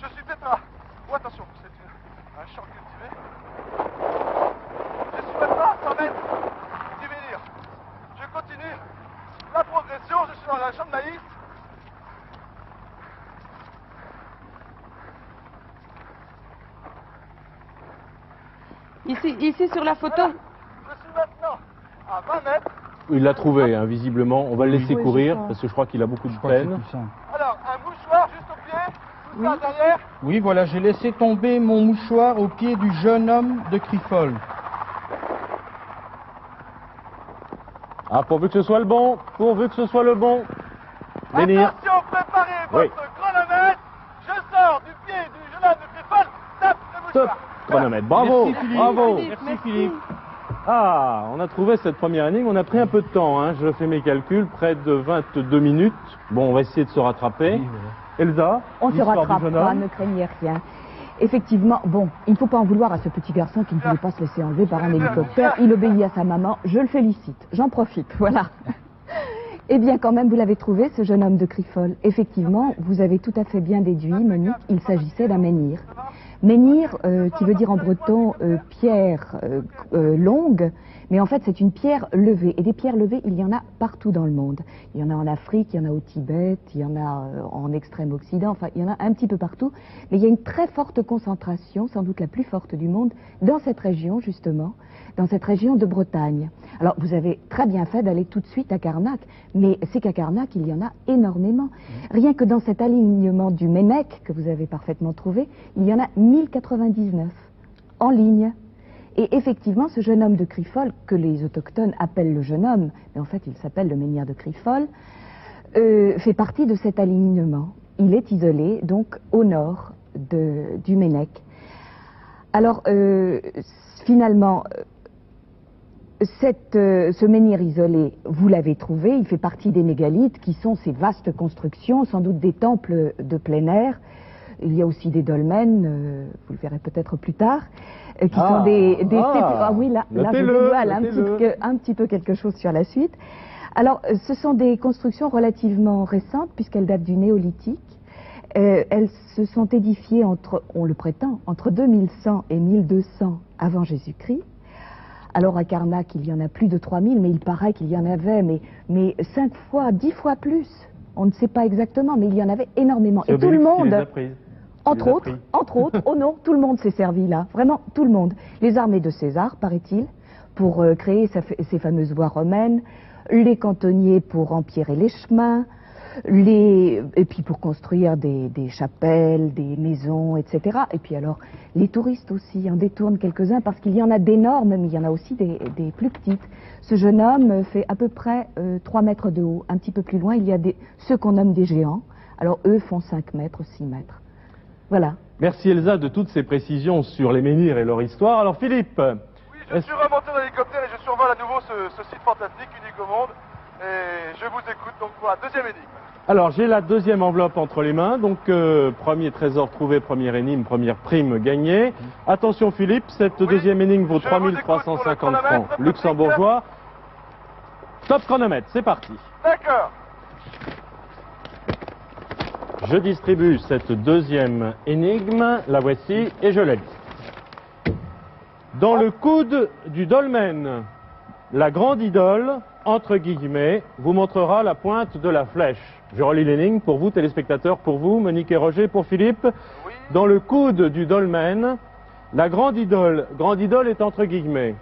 S4: Je suis peut-être à... Oh, attention, c'est un champ cultivé. Je suis maintenant à 100 mètres du menhir. Je continue la progression, je suis dans un champ de maïs.
S5: Ici sur la photo.
S4: Voilà. Je suis maintenant à 20 mètres.
S1: Il l'a trouvé, hein, visiblement. On va le laisser
S3: Oui,
S1: courir,
S3: je crois.
S1: parce que je crois qu'il a beaucoup de
S2: Je crois que c'est
S1: peine.
S2: plus simple.
S4: Alors, un mouchoir juste au pied, tout ça derrière.
S2: Oui, voilà, j'ai laissé tomber mon mouchoir au pied du jeune homme de Crifol.
S1: Ah, pourvu que ce soit le bon, pourvu que ce soit le bon. Menhir.
S4: Attention, préparez
S1: Oui.
S4: votre chronomètre. Je sors du pied du jeune homme de Griffon. Tape le
S1: Top
S4: mouchoir.
S1: chronomètre. Bravo,
S2: Merci, Philippe.
S1: bravo.
S2: Merci Philippe.
S1: Ah, on a trouvé cette première énigme, on a pris un peu de temps, hein. Je fais mes calculs, près de 22 minutes. Bon, on va essayer de se rattraper. Elsa,
S3: On se
S1: l'histoire du
S3: rattrape
S1: jeune
S3: pas,
S1: homme.
S3: ne craignez rien. Effectivement, bon, il ne faut pas en vouloir à ce petit garçon qui ne pouvait pas se laisser enlever par un hélicoptère. Il obéit à sa maman, je le félicite, j'en profite, voilà. Eh bien, quand même, vous l'avez trouvé, ce jeune homme de Crifol. Effectivement, vous avez tout à fait bien déduit, Monique, il s'agissait d'un menhir. Menhir, qui veut dire en breton pierre longue, mais en fait c'est une pierre levée. Et des pierres levées, il y en a partout dans le monde. Il y en a en Afrique, il y en a au Tibet, il y en a en extrême occident, enfin il y en a un petit peu partout. Mais il y a une très forte concentration, sans doute la plus forte du monde, dans cette région justement, dans cette région de Bretagne. Alors vous avez très bien fait d'aller tout de suite à Carnac, mais c'est qu'à Carnac il y en a énormément. Rien que dans cet alignement du Ménec, que vous avez parfaitement trouvé, il y en a 1099 en ligne. Et effectivement, ce jeune homme de Crifol, que les autochtones appellent le jeune homme, mais en fait il s'appelle le menhir de Crifol, fait partie de cet alignement. Il est isolé, donc au nord du Ménec. Alors, finalement, ce menhir isolé, vous l'avez trouvé, il fait partie des mégalithes, qui sont ces vastes constructions, sans doute des temples de plein air. Il y a aussi des dolmens, vous le verrez peut-être plus tard, qui sont ah oui, là je dévoile un petit peu quelque chose sur la suite. Alors, ce sont des constructions relativement récentes, puisqu'elles datent du néolithique. Elles se sont édifiées on le prétend, entre 2100 et 1200 avant Jésus-Christ. Alors à Carnac, il y en a plus de 3000, mais il paraît qu'il y en avait, mais 5 fois, 10 fois plus. On ne sait pas exactement, mais il y en avait énormément. Et tout le monde, entre autres, oh non, tout le monde s'est servi là, vraiment tout le monde. Les armées de César, paraît-il, pour créer ces fameuses voies romaines, les cantonniers pour empirer les chemins, et puis pour construire des chapelles, des maisons, etc. Et puis alors, les touristes aussi en détournent quelques-uns parce qu'il y en a d'énormes, mais il y en a aussi des plus petites. Ce jeune homme fait à peu près 3 mètres de haut. Un petit peu plus loin, il y a ceux qu'on nomme des géants. Alors eux font 5 mètres, 6 mètres. Voilà.
S1: Merci Elsa de toutes ces précisions sur les menhirs et leur histoire. Alors Philippe.
S4: Oui, je suis remonté dans l'hélicoptère et je survole à nouveau ce site fantastique, unique au monde. Et je vous écoute donc pour la deuxième énigme.
S1: Alors j'ai la deuxième enveloppe entre les mains, donc premier trésor trouvé, première énigme, première prime gagnée. Attention Philippe, cette deuxième énigme vaut 3350 francs luxembourgeois. Top chronomètre, c'est parti.
S4: D'accord.
S1: Je distribue cette deuxième énigme, la voici, et je la lis. Dans le coude du dolmen, la grande idole, entre guillemets, vous montrera la pointe de la flèche. Je relis l'énigme pour vous, téléspectateurs, pour vous, Monique et Roger, pour Philippe.
S4: Oui.
S1: Dans le coude du dolmen, la grande idole est entre guillemets,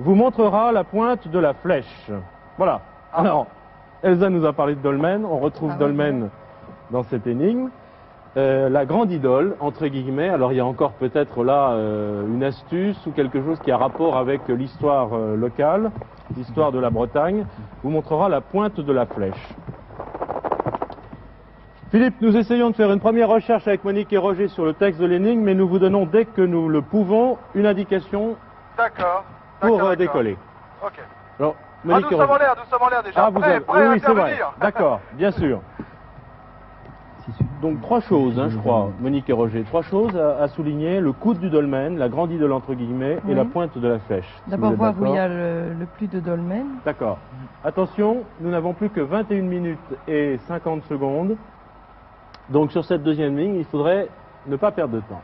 S1: vous montrera la pointe de la flèche. Voilà. Alors, Elsa nous a parlé de dolmen, on retrouve dolmen dans cette énigme. La grande idole, entre guillemets, alors il y a encore peut-être là une astuce ou quelque chose qui a rapport avec l'histoire locale, l'histoire de la Bretagne, vous montrera la pointe de la flèche. Philippe, nous essayons de faire une première recherche avec Monique et Roger sur le texte de l'énigme, mais nous vous donnons dès que nous le pouvons une indication pour décoller.
S4: Ok.
S1: Alors, Monique
S4: nous
S1: et Roger.
S4: sommes en l'air déjà.
S1: Ah, vous
S4: Prêts,
S1: avez...
S4: prêts à
S1: oui, c'est vrai.
S4: intervenir.
S1: D'accord, bien sûr. Donc 3 choses, hein, je crois, Monique et Roger. 3 choses à souligner, le coude du dolmen, la grande idole entre guillemets, et la pointe de la flèche. Si
S5: D'abord
S1: vous êtes
S5: voir où il y
S1: d'accord.
S5: a le plus de dolmen.
S1: D'accord. Attention, nous n'avons plus que 21 minutes et 50 secondes. Donc sur cette deuxième ligne, il faudrait ne pas perdre de temps.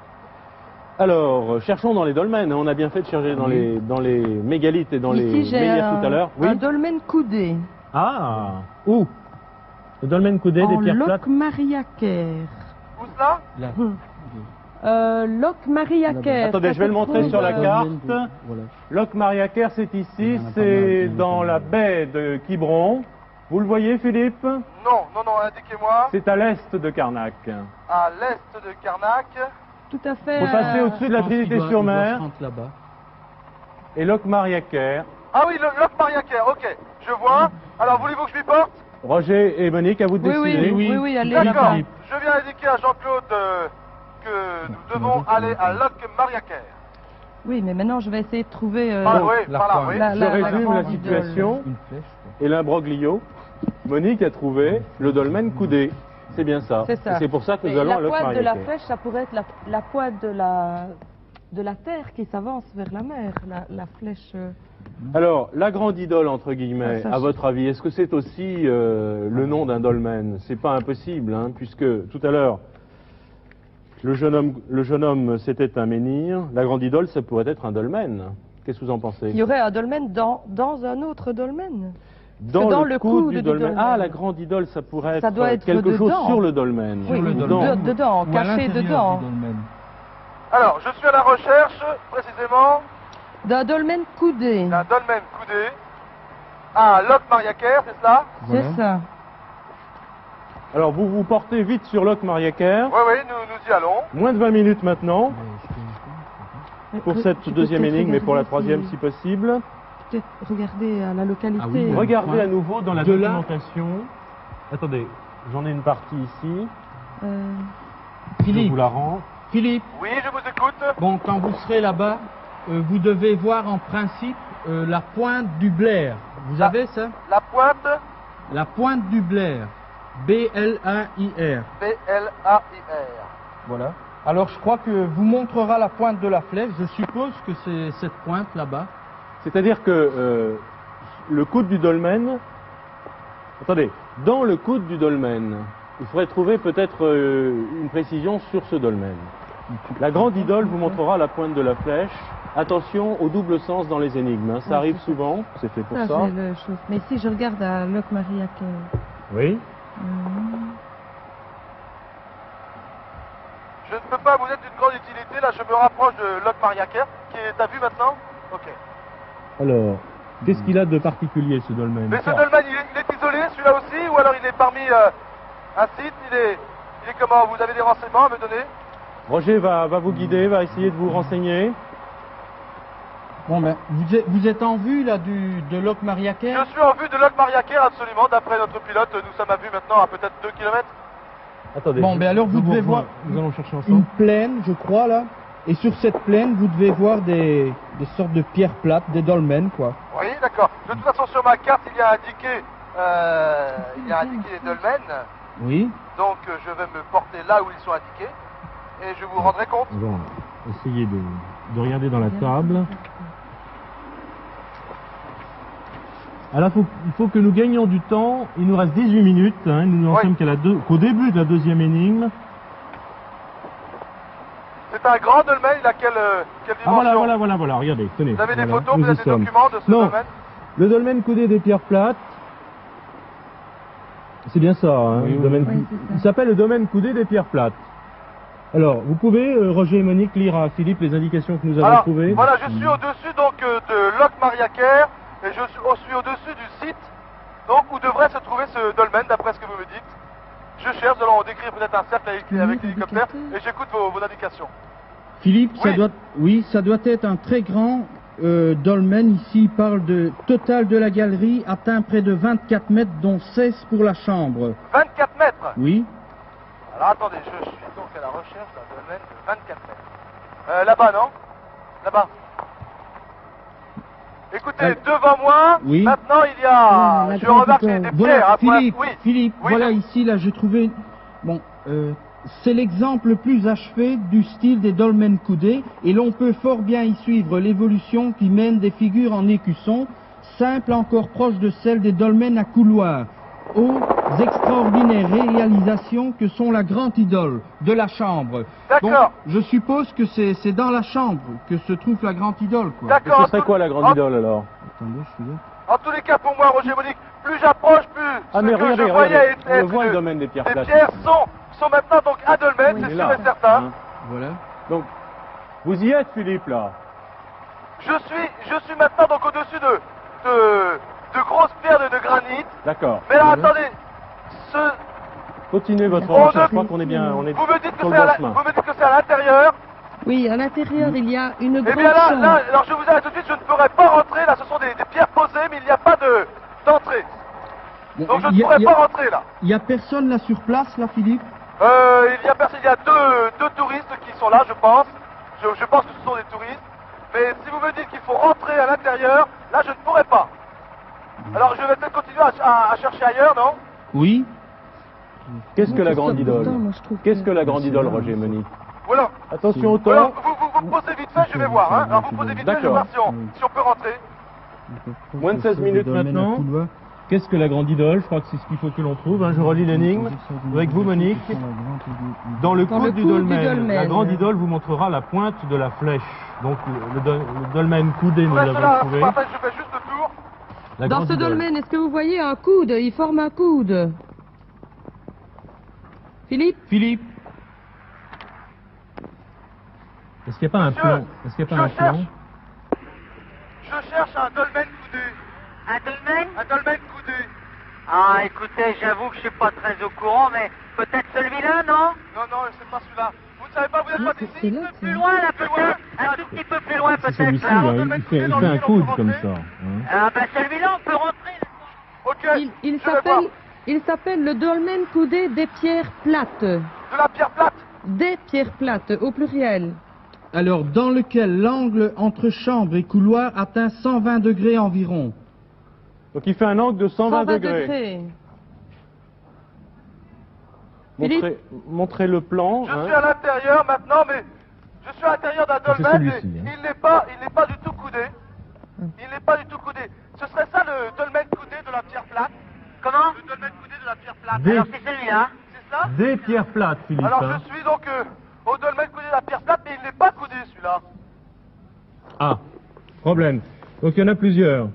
S1: Alors, cherchons dans les dolmens. On a bien fait de chercher dans les mégalithes et dans les
S5: Ici, j'ai
S1: menhirs tout à l'heure.
S5: un dolmen coudé.
S1: Ah, où? Le dolmen coudé, des pierres plates.
S5: Locmariaquer.
S4: Où cela?
S2: Là.
S5: Locmariaquer.
S1: Attendez, je vais le montrer sur la carte. Locmariaquer, c'est ici, c'est dans la baie de Quiberon. Vous le voyez, Philippe?
S4: Non, indiquez-moi.
S1: C'est à l'est de Carnac.
S4: À l'est de Carnac.
S5: Tout à fait.
S1: Vous passez au-dessus de la Trinité-sur-Mer.
S2: là-bas.
S1: Et Locmariaquer,
S4: Ah oui, le Loch Mariaker, ok. Je vois. Alors, voulez-vous que je m'y porte?
S1: Roger et Monique, à vous de
S5: Oui,
S1: décider.
S5: oui, allez,
S4: D'accord.
S5: là-bas.
S4: Je viens indiquer à Jean-Claude que nous devons aller à Loch Mariaker.
S5: Oui, mais maintenant, je vais essayer de trouver...
S4: Ah
S1: Donc,
S4: oui, par là, oui.
S1: Je résume la
S5: grande
S1: situation
S2: Une flèche.
S1: et l'imbroglio. Monique a trouvé le dolmen coudé. C'est bien ça.
S5: C'est ça.
S1: Et c'est pour ça que nous
S5: Mais
S1: allons à
S5: la
S1: Loch
S5: pointe de la
S1: Mariaker.
S5: flèche, ça pourrait être la pointe de la terre qui s'avance vers la mer, la flèche...
S1: Alors, la grande idole, entre guillemets,
S5: Ah, ça,
S1: à votre avis, est-ce que c'est aussi le nom d'un dolmen? C'est pas impossible, hein, puisque tout à l'heure, le jeune homme, c'était un menhir. La grande idole, ça pourrait être un dolmen. Qu'est-ce que vous en pensez?
S5: Il y aurait un dolmen dans un autre dolmen.
S1: Dans
S5: le
S1: coude
S5: coude
S1: du
S5: du
S1: dolmen.
S5: dolmen.
S1: Ah, la grande idole, ça pourrait
S5: Ça doit être
S1: quelque chose
S5: dedans.
S1: sur le dolmen.
S5: Oui,
S2: le
S5: ou
S2: dolmen.
S5: dedans,
S2: Ou à
S5: caché
S2: l'intérieur
S5: dedans.
S2: du dolmen.
S4: Alors, je suis à la recherche, précisément,
S5: D'un dolmen coudé.
S4: d'un dolmen coudé à Loch Mariaker, c'est cela?
S5: C'est ça.
S1: Alors, vous vous portez vite sur Loch Mariaker.
S4: Oui, oui, nous y allons.
S1: Moins de 20 minutes maintenant pour
S5: Tu
S1: cette
S5: peux
S1: deuxième
S5: peut-être
S1: énigme et pour la
S5: regarder
S1: troisième si possible.
S5: Peut-être regarder à la localité.
S2: Ah oui,
S1: Regardez
S2: Ouais.
S1: à nouveau dans la
S2: De là-
S1: documentation. Attendez, j'en ai une partie ici. Je
S2: Philippe,
S1: vous la rends.
S2: Philippe,
S4: Oui, je vous écoute.
S2: bon, quand vous serez là-bas, vous devez voir en principe la pointe du Blair. Vous avez ça?
S4: La pointe,
S2: La pointe du Blair. B-L-A-I-R.
S4: B-L-A-I-R.
S2: Voilà. Alors je crois que vous montrera la pointe de la flèche. Je suppose que c'est cette pointe là-bas.
S1: C'est-à-dire que le coude du dolmen. Attendez, dans le coude du dolmen, il faudrait trouver peut-être une précision sur ce dolmen. La grande idole vous montrera la pointe de la flèche. Attention au double sens dans les énigmes, hein. Ça
S5: Ouais,
S1: arrive
S5: c'est ça.
S1: souvent, c'est fait pour
S5: Ça,
S1: ça.
S5: j'ai le chose. Mais si je regarde à Loch Mariaker.
S1: Oui.
S4: Je ne peux pas vous être d'une grande utilité. Là, je me rapproche de Loch Mariaker, qui est à vue maintenant. Ok.
S1: Alors, qu'est-ce qu'il a de particulier ce dolmen?
S4: Mais ce dolmen, il est isolé, celui-là aussi, ou alors il est parmi un site, il est comment? Vous avez des renseignements à me donner?
S1: Roger va vous guider, va essayer de vous renseigner.
S2: Bon ben, vous êtes en vue là de Loch Mariaker?
S4: Je suis en vue de Loch Mariaker, absolument. D'après notre pilote, nous sommes à vue maintenant à peut-être 2 km.
S1: Attendez.
S2: Bon, ben alors vous devez voir
S1: Nous allons chercher
S2: une
S1: ensemble.
S2: plaine, je crois là. Et sur cette plaine, vous devez voir des sortes de pierres plates, des dolmens quoi.
S4: Oui, d'accord. De toute façon, sur ma carte, il y a indiqué les dolmens.
S2: Oui.
S4: Donc, je vais me porter là où ils sont indiqués. Et je vous rendrai compte.
S1: On va essayer de regarder dans la table. Alors, il faut que nous gagnions du temps. Il nous reste 18 minutes. Hein. Nous n'en
S4: Oui.
S1: sommes qu'au début de la deuxième énigme.
S4: C'est un grand dolmen, il a quelle
S1: Ah
S4: dimension?
S1: voilà. Regardez, tenez.
S4: Vous avez des
S1: Voilà,
S4: photos,
S1: nous y
S4: peut-être des
S1: sommes.
S4: documents de ce
S1: Non.
S4: dolmen?
S1: Le dolmen coudé des pierres plates. C'est bien ça, hein,
S2: Oui,
S1: le
S2: oui.
S1: domaine
S5: Oui, c'est ça.
S1: il s'appelle le domaine coudé des pierres plates. Alors, vous pouvez, Roger et Monique, lire à Philippe les indications que nous avons
S4: Alors,
S1: trouvées.
S4: voilà, je suis au-dessus donc de Loch Mariaker et je suis au-dessus du site donc où devrait se trouver ce dolmen d'après ce que vous me dites. Je cherche, nous allons décrire peut-être un cercle avec l'hélicoptère et j'écoute vos indications.
S2: Philippe,
S4: Oui.
S2: ça doit être un très grand dolmen. Ici, il parle de total de la galerie atteint près de 24 mètres, dont 16 pour la chambre.
S4: 24 mètres.
S2: Oui.
S4: Alors attendez, je suis donc à la recherche d'un dolmen de 24 mètres. Là-bas, non? Là-bas. Écoutez, devant moi,
S2: Oui.
S4: maintenant il y a,
S3: la
S4: je
S3: grande
S4: remarque des
S3: idole.
S4: pierres.
S2: Voilà,
S4: à pointe.
S2: Philippe,
S4: Oui.
S2: Philippe,
S4: Oui,
S2: voilà
S4: je-
S2: ici, là, j'ai trouvé. Bon, c'est l'exemple le plus achevé du style des dolmens coudés, et l'on peut fort bien y suivre l'évolution qui mène des figures en écusson, simples encore proches de celles des dolmens à couloir, aux extraordinaires réalisations que sont la grande idole de la chambre.
S4: D'accord.
S2: Donc, je suppose que c'est dans la chambre que se trouve la grande idole, quoi.
S1: Et
S4: D'accord.
S1: ce serait quoi la grande idole alors?
S2: Attendez, je suis là.
S4: En tous les cas, pour moi, Roger Monique, plus j'approche, plus
S1: Ah
S4: ce
S1: mais
S4: que
S1: regardez,
S4: je voyais
S1: regardez, on le
S4: être
S1: voit le
S4: de-
S1: domaine des pierres
S4: des
S1: plates.
S4: pierres sont maintenant donc un dolmen,
S1: On
S4: c'est
S1: est
S4: sûr
S1: là,
S4: et certain.
S1: hein.
S2: Voilà.
S1: Donc, vous y êtes Philippe là.
S4: Je suis maintenant donc au-dessus de grosses pierres de granit.
S1: D'accord.
S4: Mais là,
S2: Voilà.
S4: attendez,
S1: Continuez votre
S4: On
S1: recherche,
S4: ne-
S1: je crois qu'on est bien, on est
S4: vous me dites que
S1: sur le
S4: c'est à
S1: bon
S4: la-
S1: chemin.
S4: vous me dites que c'est à l'intérieur.
S5: Oui, à l'intérieur, il y a une
S4: Eh
S5: grande
S4: bien là,
S5: chambre.
S4: alors je vous arrête tout de suite, je ne pourrais pas rentrer. Là, ce sont des pierres posé, mais il n'y a pas d'entrée.
S2: Bon,
S4: Donc je
S2: il
S4: ne
S2: y a-
S4: pourrais
S2: il y a-
S4: pas rentrer là.
S2: Il n'y a personne là sur place, là, Philippe?
S4: Il y a personne, il y a deux touristes qui sont là, je pense. Je pense que ce sont des touristes. Mais si vous me dites qu'il faut rentrer à l'intérieur, là je ne pourrais pas. Alors je vais peut-être continuer à chercher ailleurs, non?
S2: Oui.
S1: Qu'est-ce que la grande
S5: Pourtant,
S1: idole
S5: moi, je trouve
S1: Qu'est-ce
S5: que-
S1: que la grande idole, Roger Monique?
S4: Voilà.
S1: Attention au
S4: Voilà,
S1: temps.
S4: vous posez vite fait, je vais voir. Hein. Alors vous posez vite fait, je vais voir si on peut rentrer.
S1: Moins de 16 minutes maintenant. Qu'est-ce que la grande idole? Je crois que c'est ce qu'il faut que l'on trouve. Hein. Je relis l'énigme avec vous, Monique. Dans le coude du dolmen, la grande idole vous montrera la pointe de la flèche. Donc le dolmen coudé, nous
S4: Reste
S1: l'avons
S4: là,
S1: trouvé.
S4: après, je fais juste le tour.
S1: La
S5: Dans
S1: grande
S5: ce
S1: idole.
S5: dolmen, est-ce que vous voyez un coude? Il forme un coude. Philippe?
S2: Philippe,
S1: Est-ce qu'il n'y a pas un
S4: Monsieur,
S1: plan? Est-ce qu'il n'y a pas un
S4: je
S1: plan?
S4: Je cherche un dolmen coudé.
S7: Un dolmen?
S4: Un dolmen coudé.
S7: Ah, écoutez, j'avoue que je suis pas très au courant, mais peut-être celui-là, non?
S4: Non, non, c'est pas celui-là. Vous ne savez pas, vous n'êtes pas
S5: c'est
S4: d'ici?
S5: là,
S7: Plus loin, là, peut-être? Un tout petit peu plus loin,
S1: C'est
S7: peut-être,
S1: celui-ci,
S7: là.
S1: là. Il fait un coude comme ça. hein.
S7: Ah, ben celui-là, on peut rentrer.
S4: Ok,
S5: Il
S4: je vais voir.
S5: s'appelle le dolmen coudé des pierres plates.
S4: De la pierre plate.
S5: Des pierres plates, au pluriel.
S2: alors dans lequel l'angle entre chambre et couloir atteint 120 degrés environ.
S1: Donc il fait un angle de 120
S5: 120
S1: degrés.
S5: degrés.
S1: Montrez le plan.
S4: Je
S1: hein.
S4: suis à l'intérieur maintenant, mais je suis à l'intérieur d'un
S1: C'est
S4: dolmen et
S1: celui-ci, hein.
S4: il n'est pas du tout coudé. Il n'est pas du tout coudé. Ce serait ça le dolmen coudé de la pierre plate.
S7: Comment?
S4: Le dolmen coudé de la pierre plate.
S1: Des,
S7: Alors, c'est celui-là.
S4: C'est ça?
S1: des pierres plates, Philippe.
S4: Alors
S1: hein.
S4: je suis donc au dolmen coudé de la pierre plate, mais il n'est pas coudé celui-là.
S1: Ah, problème. Donc il y en a plusieurs.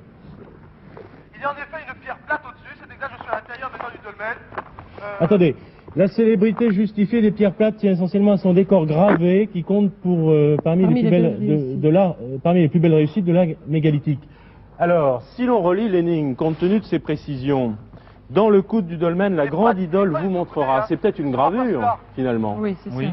S4: Il y a en effet une pierre plate au-dessus, c'est exact, je suis à l'intérieur maintenant du dolmen.
S1: Attendez, la célébrité justifiée des pierres plates tient essentiellement à son décor gravé qui compte pour parmi les plus belles
S5: réussites.
S1: de l'art, parmi les plus belles réussites de l'art mégalithique. Alors, si l'on relit l'énigme, compte tenu de ses précisions, dans le coude du dolmen, la grande idole vous montrera. C'est peut-être une gravure, finalement.
S5: Oui, c'est
S2: Oui.
S5: ça.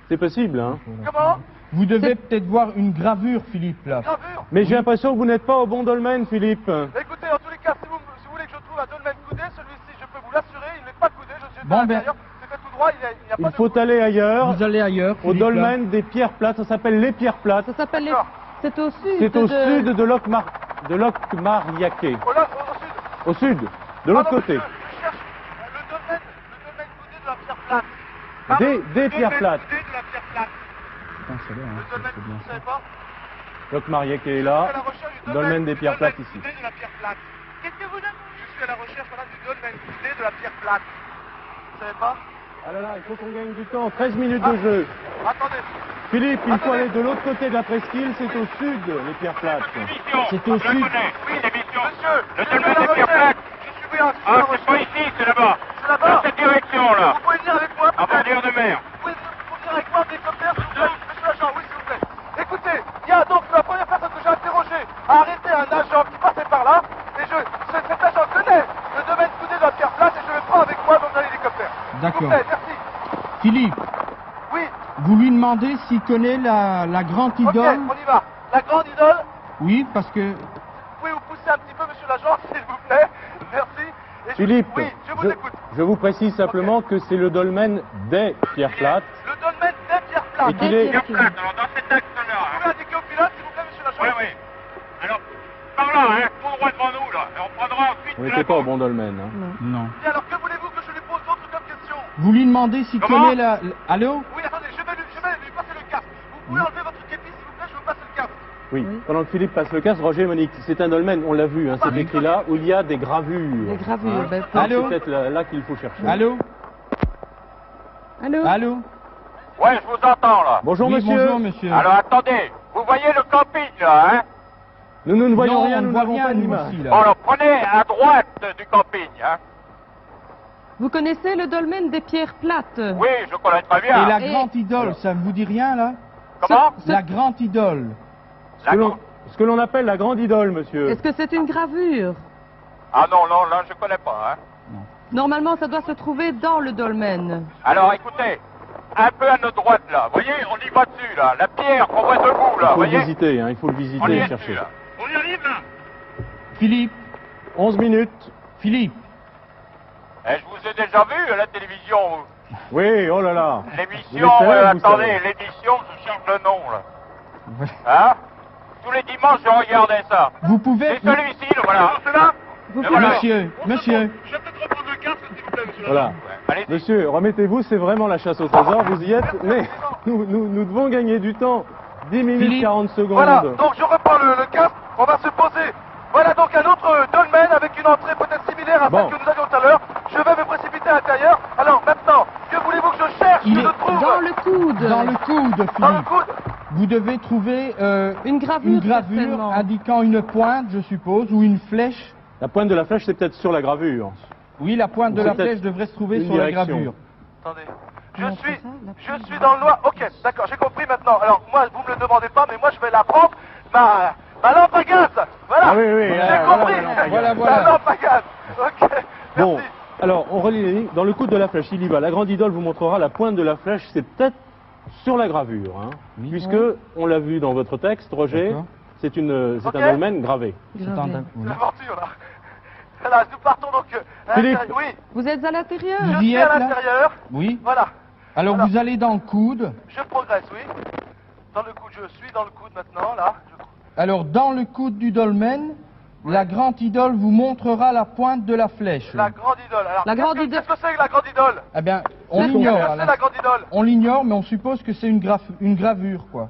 S1: C'est possible, hein.
S4: Comment?
S2: Vous devez peut-être voir une gravure, Philippe, là.
S4: Gravure?
S1: Mais j'ai l'impression que vous n'êtes pas au bon dolmen, Philippe.
S4: Écoutez, en tous les cas, si vous voulez que je trouve un dolmen coudé, celui-ci, je peux vous l'assurer, il n'est pas coudé, je suis
S2: Bon,
S4: à
S2: ben,
S4: l'intérieur, c'est fait tout droit, il n'y a pas
S1: Il
S4: de
S1: faut
S4: coude.
S1: aller ailleurs,
S2: Vous allez ailleurs,
S1: au
S2: Philippe, là.
S1: dolmen des pierres plates. Ça s'appelle les pierres plates.
S5: Ça s'appelle les...
S4: D'accord.
S5: C'est au sud.
S1: C'est au
S5: de...
S1: sud de Locmariaquet.
S4: Oh là, au sud.
S1: Au sud, de l'autre
S4: Pardon,
S1: côté.
S4: monsieur, je cherche le dolmen coudé de la pierre plate. Pardon,
S1: Des
S4: le
S1: pierres
S4: dolmen
S1: plates.
S4: coudé de la pierre plate.
S2: Putain, c'est bien, hein,
S4: Le dolmen,
S2: c'est bien
S4: vous
S2: ça.
S4: savez pas?
S1: Locmariaquet est
S4: Je suis à
S1: là.
S4: la recherche du
S1: Dolmen des pierres plates
S4: dolmen
S1: ici.
S4: coudé de la pierre plate.
S7: Qu'est-ce que vous avez?
S4: Je suis à la recherche voilà, du dolmen coudé de la pierre plate. Vous savez pas?
S1: Ah là là, il faut qu'on gagne du temps. 13 minutes de jeu.
S4: Attendez.
S1: Philippe, il faut aller de l'autre côté de la presqu'île. C'est au sud, les pierres plates.
S2: C'est au sud.
S6: Oui, l'émission.
S4: Monsieur,
S6: Le
S4: je suis
S6: dolmen
S4: à la
S6: des pierres
S4: recherche.
S6: plates.
S4: Je suis bien, je suis à
S6: Ah,
S4: la
S6: c'est pas
S4: recherche.
S6: ici, c'est là-bas.
S4: C'est là-bas.
S6: Dans cette direction-là.
S4: Vous pouvez venir avec moi,
S6: En
S4: peut-être?
S6: bordure de mer.
S4: Vous pouvez venir avec moi en hélicoptère, s'il vous plaît? Monsieur l'agent, oui, s'il vous plaît. Écoutez, il y a donc la première personne que j'ai interrogée a arrêté un agent qui passait par là, et cet agent connaît le domaine coudé de la pierre plate, et je le prends avec moi dans un hélicoptère. S'il
S2: D'accord.
S4: vous plaît, merci.
S2: Philippe,
S4: Oui,
S2: vous lui demandez s'il connaît la grande
S4: ok,
S2: idole.
S4: on y va. La grande idole,
S2: Oui, parce que...
S4: vous pouvez vous pousser un petit peu, monsieur l'agent, s'il vous plaît. Merci. Et
S1: Philippe,
S4: oui, je vous écoute.
S1: je vous précise simplement que c'est le dolmen des pierres plates.
S4: Le domaine des pierres plates.
S1: Et qu'il est-
S6: Pierre plate, alors dans cet axe-là.
S4: Vous
S6: Hein.
S4: pouvez indiquer au pilote, s'il vous plaît, monsieur l'agent?
S6: Oui, oui. Alors, par là, hein, tout droit devant nous, là. Et on prendra ensuite
S1: On
S6: la
S1: n'était pas au
S6: gauche.
S1: bon dolmen. Hein.
S2: Non.
S4: Et alors, que voulez-vous que je lui pose d'autres comme question?
S2: Vous lui demandez s'il
S6: Comment
S2: connaît la... Allô?
S4: Oui, attendez, je vais lui passer le casque. Vous pouvez enlever votre képi, s'il vous plaît, je vous passe le casque.
S1: Oui. Pendant que Philippe passe le casque, Roger et Monique, c'est un dolmen, on l'a vu, hein, c'est écrit là, où il y a des gravures.
S5: Les gravures. Ben,
S1: Donc,
S2: Allô?
S1: c'est peut-être là qu'il faut chercher.
S2: Allô?
S5: Allô?
S2: Allô?
S6: Ouais, je vous entends, là.
S1: Bonjour
S2: Oui,
S1: monsieur.
S2: bonjour, monsieur.
S6: Alors, attendez. Vous voyez le camping, là, hein?
S1: Nous ne voyons
S2: Non,
S1: rien,
S2: on
S1: nous
S2: ne voit
S1: n'avons
S2: rien,
S1: pas
S2: nous
S1: d'image.
S2: aussi,
S6: Bon,
S2: là.
S6: alors, prenez à droite du camping, hein?
S5: Vous connaissez le dolmen des pierres plates?
S6: Oui, je connais très
S2: Et
S6: bien.
S2: la
S5: Et-
S2: grande idole, ça ne vous dit rien, là?
S6: Comment?
S2: La grande idole.
S1: Ce que l'on appelle la grande idole, monsieur.
S5: Est-ce que c'est une gravure?
S6: Ah non, non, là, je connais pas, hein?
S5: Normalement, ça doit se trouver dans le dolmen.
S6: Alors, écoutez, un peu à notre droite, là. Vous voyez, on y va dessus, là. La pierre qu'on voit debout, là,
S1: Il
S6: vous
S1: faut le
S6: voyez?
S1: visiter, hein, il faut le
S6: On
S1: visiter
S6: y
S1: et
S6: est
S1: chercher.
S6: dessus, là. On y arrive, là?
S2: Philippe,
S1: 11 minutes.
S2: Philippe.
S6: Eh, je vous ai déjà vu à la télévision.
S1: Oui, oh là là.
S6: L'émission,
S1: Vous êtes célèbre, vous
S6: attendez,
S1: savez.
S6: l'émission, je cherche le nom, là. Hein? Tous les dimanches, je regardais ça.
S2: Vous pouvez...
S6: C'est celui-ci, le voilà. C'est là?
S5: Vous
S6: Et
S5: pouvez-
S6: voilà.
S2: Monsieur, monsieur.
S4: Je vais peut-être reprendre le casque, s'il vous plaît, monsieur.
S1: Voilà.
S6: Allez-y.
S1: Monsieur, remettez-vous, c'est vraiment la chasse au trésor, vous y êtes, mais nous devons gagner du temps. 10 minutes,
S2: Philippe.
S1: 40 secondes.
S4: Voilà, donc je reprends le casque, on va se poser. Voilà donc un autre dolmen avec une entrée peut-être similaire à
S1: Bon.
S4: celle que nous avions tout à l'heure. Je vais me précipiter à l'intérieur. Alors maintenant, que voulez-vous que je cherche,
S2: Il
S4: que
S2: est
S4: je trouve
S5: Dans le coude.
S2: Dans le coude,
S4: Dans le
S2: Philippe.
S4: coude.
S2: Vous devez trouver
S5: Une gravure, certainement.
S2: indiquant une pointe, je suppose, ou une flèche.
S1: La pointe de la flèche, c'est peut-être sur la gravure.
S2: Oui, la pointe de
S1: C'est
S2: la
S1: peut-être
S2: flèche devrait se trouver
S1: une
S2: sur la
S1: direction.
S2: gravure.
S4: Attendez.
S5: Montre ça, la
S4: Je suis dans le noir. Ok, d'accord, j'ai compris maintenant. Alors moi, vous me le demandez pas, mais moi je vais la prendre. Ma lampe à gaz. Voilà.
S1: Ah oui, oui,
S4: J'ai
S1: voilà,
S4: compris.
S2: voilà,
S4: La lampe à gaz. Ok.
S1: Bon,
S4: Merci.
S1: alors on relie les lignes. Dans le coude de la flèche, il y va. La grande idole vous montrera la pointe de la flèche, c'est peut-être sur la gravure, hein, puisque on l'a vu dans votre texte, Roger,
S2: D'accord.
S1: c'est
S4: Ok.
S1: un dolmen gravé.
S2: C'est
S5: Gravé.
S2: oui.
S4: L'aventure là. Voilà, nous partons donc à
S1: Philippe.
S4: l'intérieur. Oui,
S5: Vous êtes à l'intérieur.
S2: Vous
S4: je
S2: y
S4: suis
S2: êtes,
S4: à
S2: là
S4: l'intérieur.
S2: Oui.
S4: Voilà.
S2: Alors
S4: Voilà.
S2: vous allez dans le coude.
S4: Je progresse, oui. Dans le coude, je suis dans le coude maintenant, là.
S2: Alors dans le coude du dolmen, la grande idole vous montrera la pointe de la flèche.
S4: La grande idole. Alors,
S5: La grande idole.
S4: qu'est-ce que c'est que la grande idole?
S2: Eh bien, on
S5: La-
S2: l'ignore.
S4: Qu'est-ce que c'est la grande idole?
S2: On l'ignore, mais on suppose que c'est une gravure, quoi.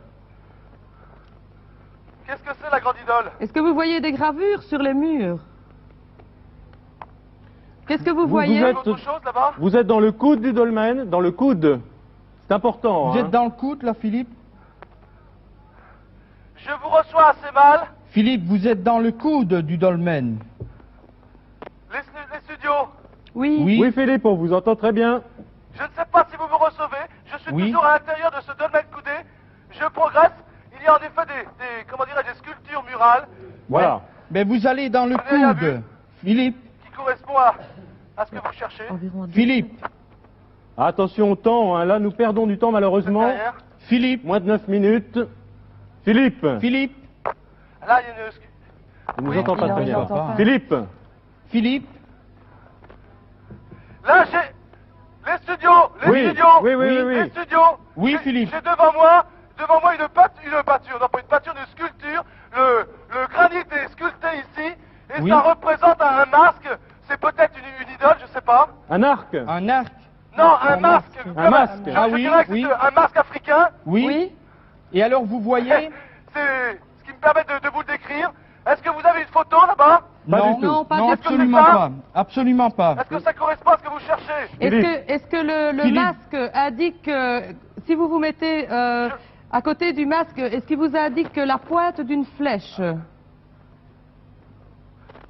S4: Qu'est-ce que c'est la grande idole?
S5: Est-ce que vous voyez des gravures sur les murs? Qu'est-ce que vous
S1: Vous
S5: voyez
S1: êtes-
S4: Autre chose là-bas?
S1: Vous êtes dans le coude du dolmen, dans le coude. C'est important.
S2: Vous
S1: hein.
S2: êtes dans le coude, là, Philippe?
S4: Je vous reçois assez mal.
S2: Philippe, vous êtes dans le coude du dolmen.
S4: Les studios.
S5: Oui.
S2: Oui.
S1: Oui, Philippe, on vous entend très bien.
S4: Je ne sais pas si vous me recevez. Je suis
S2: Oui.
S4: toujours à l'intérieur de ce dolmen coudé. Je progresse. Il y a en effet comment dirais-je, des sculptures murales
S1: Voilà.
S2: Mais vous allez dans le
S4: Vous avez rien
S2: coude. Philippe,
S4: qui correspondent à ce que vous cherchez.
S5: Environ 10.
S2: Philippe,
S1: Attention au temps, hein. Là nous perdons du temps malheureusement.
S4: Derrière.
S2: Philippe,
S1: Moins de 9 minutes. Philippe,
S2: Philippe,
S4: Là, il y a une...
S1: il nous
S4: Oui,
S1: entend pas
S5: il
S1: très bien.
S5: entend pas.
S1: Philippe,
S2: Philippe,
S4: Là, j'ai... Les studios. Les
S1: Oui,
S4: studios.
S1: oui, oui, oui, oui.
S4: Les studios.
S2: Oui,
S4: J'ai-
S2: Philippe.
S4: J'ai devant moi une pâture, non pas une pâture, une sculpture. Le granit est sculpté ici. Et
S2: Oui.
S4: ça représente un masque. C'est peut-être une idole, je sais pas.
S1: un arc.
S2: un arc.
S4: Non, un masque.
S1: Un masque.
S2: Ah
S4: Je
S2: oui,
S4: dirais que
S2: oui.
S4: c'est un masque africain.
S2: Oui.
S5: Oui.
S2: Et alors vous voyez
S4: C'est ce qui me permet de vous le décrire. Est-ce que vous avez une photo là-bas?
S1: Pas
S2: Non,
S1: du tout.
S5: Non, pas
S2: non,
S5: du
S2: absolument
S4: tout.
S2: pas. Absolument pas.
S4: Est-ce que ça correspond à ce que vous cherchez?
S5: Est-ce que le
S2: Philippe.
S5: masque indique, si vous vous mettez à côté du masque, est-ce qu'il vous indique la pointe d'une flèche?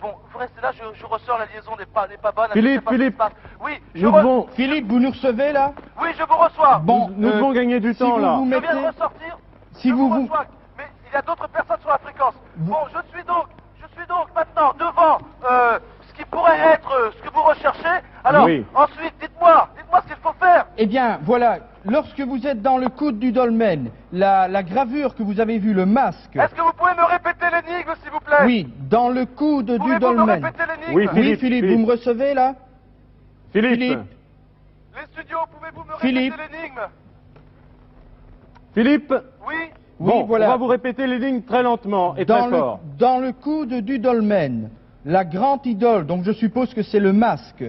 S4: Bon, vous restez là, je ressors, la liaison n'est pas bonne.
S1: Philippe,
S4: je sais pas ce qui
S1: Philippe.
S4: se passe. Oui,
S1: Nous devons,
S2: Philippe, vous nous recevez là?
S4: oui, je vous reçois.
S2: Bon,
S1: nous devons gagner du
S2: si
S1: temps
S2: vous
S1: là.
S2: vous
S4: Je
S2: mettez,
S4: viens de ressortir.
S2: si
S4: je
S2: vous
S4: vous
S2: vous,
S4: reçois. Mais il y a d'autres personnes sur la fréquence. Bon, je suis donc maintenant devant ce qui pourrait être ce que vous recherchez. Alors,
S1: Oui.
S4: ensuite, dites-moi ce qu'il faut faire.
S2: eh bien, voilà, lorsque vous êtes dans le coude du dolmen, la gravure que vous avez vue, le masque,
S4: Est-ce que vous pouvez me répéter l'énigme, s'il vous plaît?
S2: oui, dans le coude du
S4: Pouvez-vous me
S2: dolmen.
S4: répéter l'énigme?
S1: Oui,
S2: Oui,
S1: Philippe,
S2: Philippe,
S1: Philippe.
S2: vous me recevez là?
S1: Philippe,
S2: Philippe.
S4: Les studios, pouvez-vous me
S2: Philippe.
S4: répéter l'énigme?
S1: Philippe.
S4: Oui.
S2: Oui,
S1: Bon,
S2: voilà.
S1: on va vous répéter les lignes très lentement et très fort.
S2: Dans le coude du dolmen, la grande idole, donc je suppose que c'est le masque,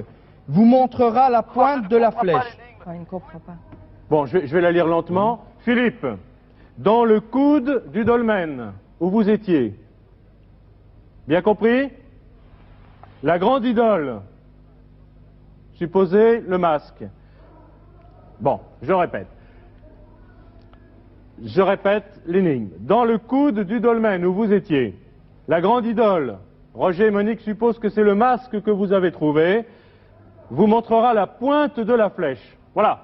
S2: vous montrera la pointe de la
S4: Je ne comprends pas
S2: flèche.
S4: l'énigme.
S5: Ah, il ne comprend pas.
S1: Bon, je vais la lire lentement. Philippe, dans le coude du dolmen où vous étiez, bien compris? La grande idole, supposez le masque. Bon, je répète. Je répète l'énigme. Dans le coude du dolmen où vous étiez, la grande idole, Roger et Monique supposent que c'est le masque que vous avez trouvé, vous montrera la pointe de la flèche. Voilà.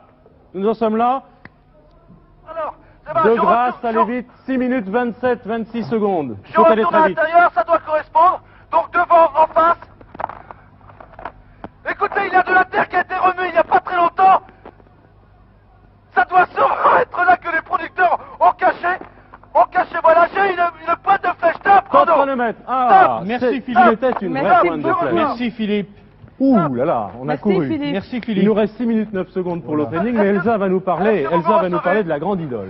S1: Nous en sommes là.
S4: Alors, c'est bon,
S1: De
S4: je
S1: grâce,
S4: retourne-
S1: allez vite. 6 minutes 27, 26 secondes.
S4: Je
S1: Faut aller
S4: retourne à
S1: très vite.
S4: l'intérieur, ça doit correspondre. Donc devant, en face. Écoutez, il y a de la terre qui a été remuée il n'y a pas très longtemps. Ça doit sûrement être là que les producteurs ont caché. Voilà, j'ai une pointe de flèche. Tape, Renaud.
S1: Contre le mètre. Ah,
S8: Merci, Philippe.
S1: C'était une vraie
S5: Merci
S1: pointe de
S5: beaucoup.
S1: flèche.
S8: Merci Philippe.
S1: Ouh là là, on a
S5: Merci,
S1: couru.
S5: Philippe.
S8: Merci
S1: Il
S8: Philippe.
S1: nous reste 6 minutes 9 secondes pour l'autre énigme, mais Elsa va nous parler. Elsa va nous parler de la grande idole.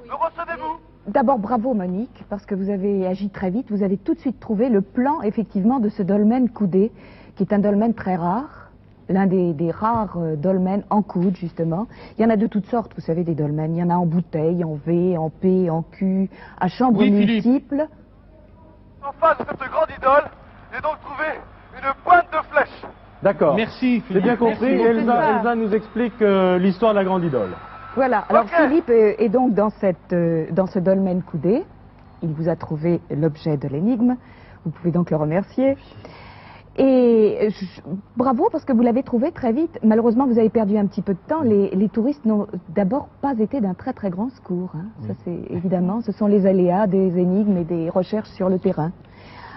S4: Nous recevez-vous?
S3: D'abord, bravo Monique, parce que vous avez agi très vite. Vous avez tout de suite trouvé le plan, effectivement, de ce dolmen coudé, qui est un dolmen très rare, l'un des rares dolmens en coude, justement. Il y en a de toutes sortes, vous savez, des dolmens. Il y en a en bouteille, en V, en P, en Q, à chambres
S8: Oui, Philippe.
S3: multiples.
S4: En face de cette grande idole, j'ai donc trouvé une pointe de flèche.
S1: D'accord.
S8: Merci
S1: J'ai
S8: Philippe.
S1: bien compris.
S5: Merci, c'est ça.
S1: Elsa nous explique l'histoire de la grande idole.
S3: Voilà, alors
S4: Ok.
S3: Philippe est donc dans ce dolmen coudé. Il vous a trouvé l'objet de l'énigme. Vous pouvez donc le remercier. Et bravo parce que vous l'avez trouvé très vite. Malheureusement, vous avez perdu un petit peu de temps. Les touristes n'ont d'abord pas été d'un très très grand secours. Hein. Ça, c'est évidemment, ce sont les aléas des énigmes et des recherches sur le terrain.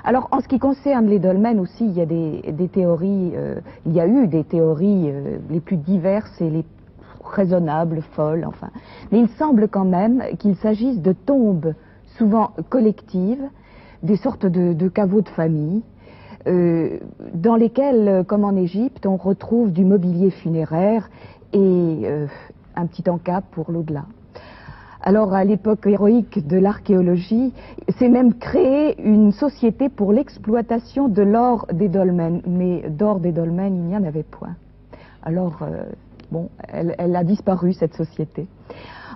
S3: Alors, en ce qui concerne les dolmens aussi, il y a des théories. Il y a eu des théories les plus diverses et les raisonnables, folles, enfin. Mais il semble quand même qu'il s'agisse de tombes souvent collectives, des sortes de caveaux de famille, dans lesquels, comme en Égypte, on retrouve du mobilier funéraire et un petit encap pour l'au-delà. Alors, à l'époque héroïque de l'archéologie, s'est même créée une société pour l'exploitation de l'or des dolmens. Mais d'or des dolmens, il n'y en avait point. Alors, bon, elle a disparu, cette société.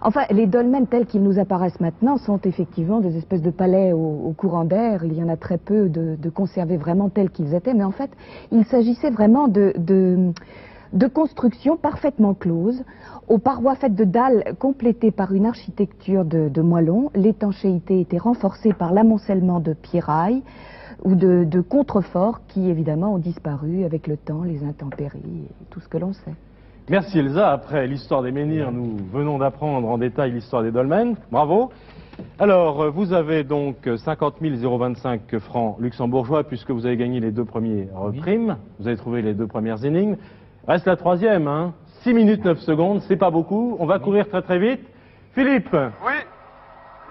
S3: Enfin, les dolmens tels qu'ils nous apparaissent maintenant sont effectivement des espèces de palais au courant d'air. Il y en a très peu de conservés vraiment tels qu'ils étaient. Mais en fait, il s'agissait vraiment de constructions parfaitement closes, aux parois faites de dalles complétées par une architecture de moellons. L'étanchéité était renforcée par l'amoncellement de pierrailles ou de contreforts qui, évidemment, ont disparu avec le temps, les intempéries et tout ce que l'on sait.
S1: Merci Elsa. Après l'histoire des menhirs, nous venons d'apprendre en détail l'histoire des dolmens. Bravo. Alors, vous avez donc 50 025 francs luxembourgeois puisque vous avez gagné les 2 premiers primes. Vous avez trouvé les 2 premières énigmes. Reste la 3e, hein. 6 minutes 9 secondes, c'est pas beaucoup. On va courir très très vite. Philippe.
S4: Oui,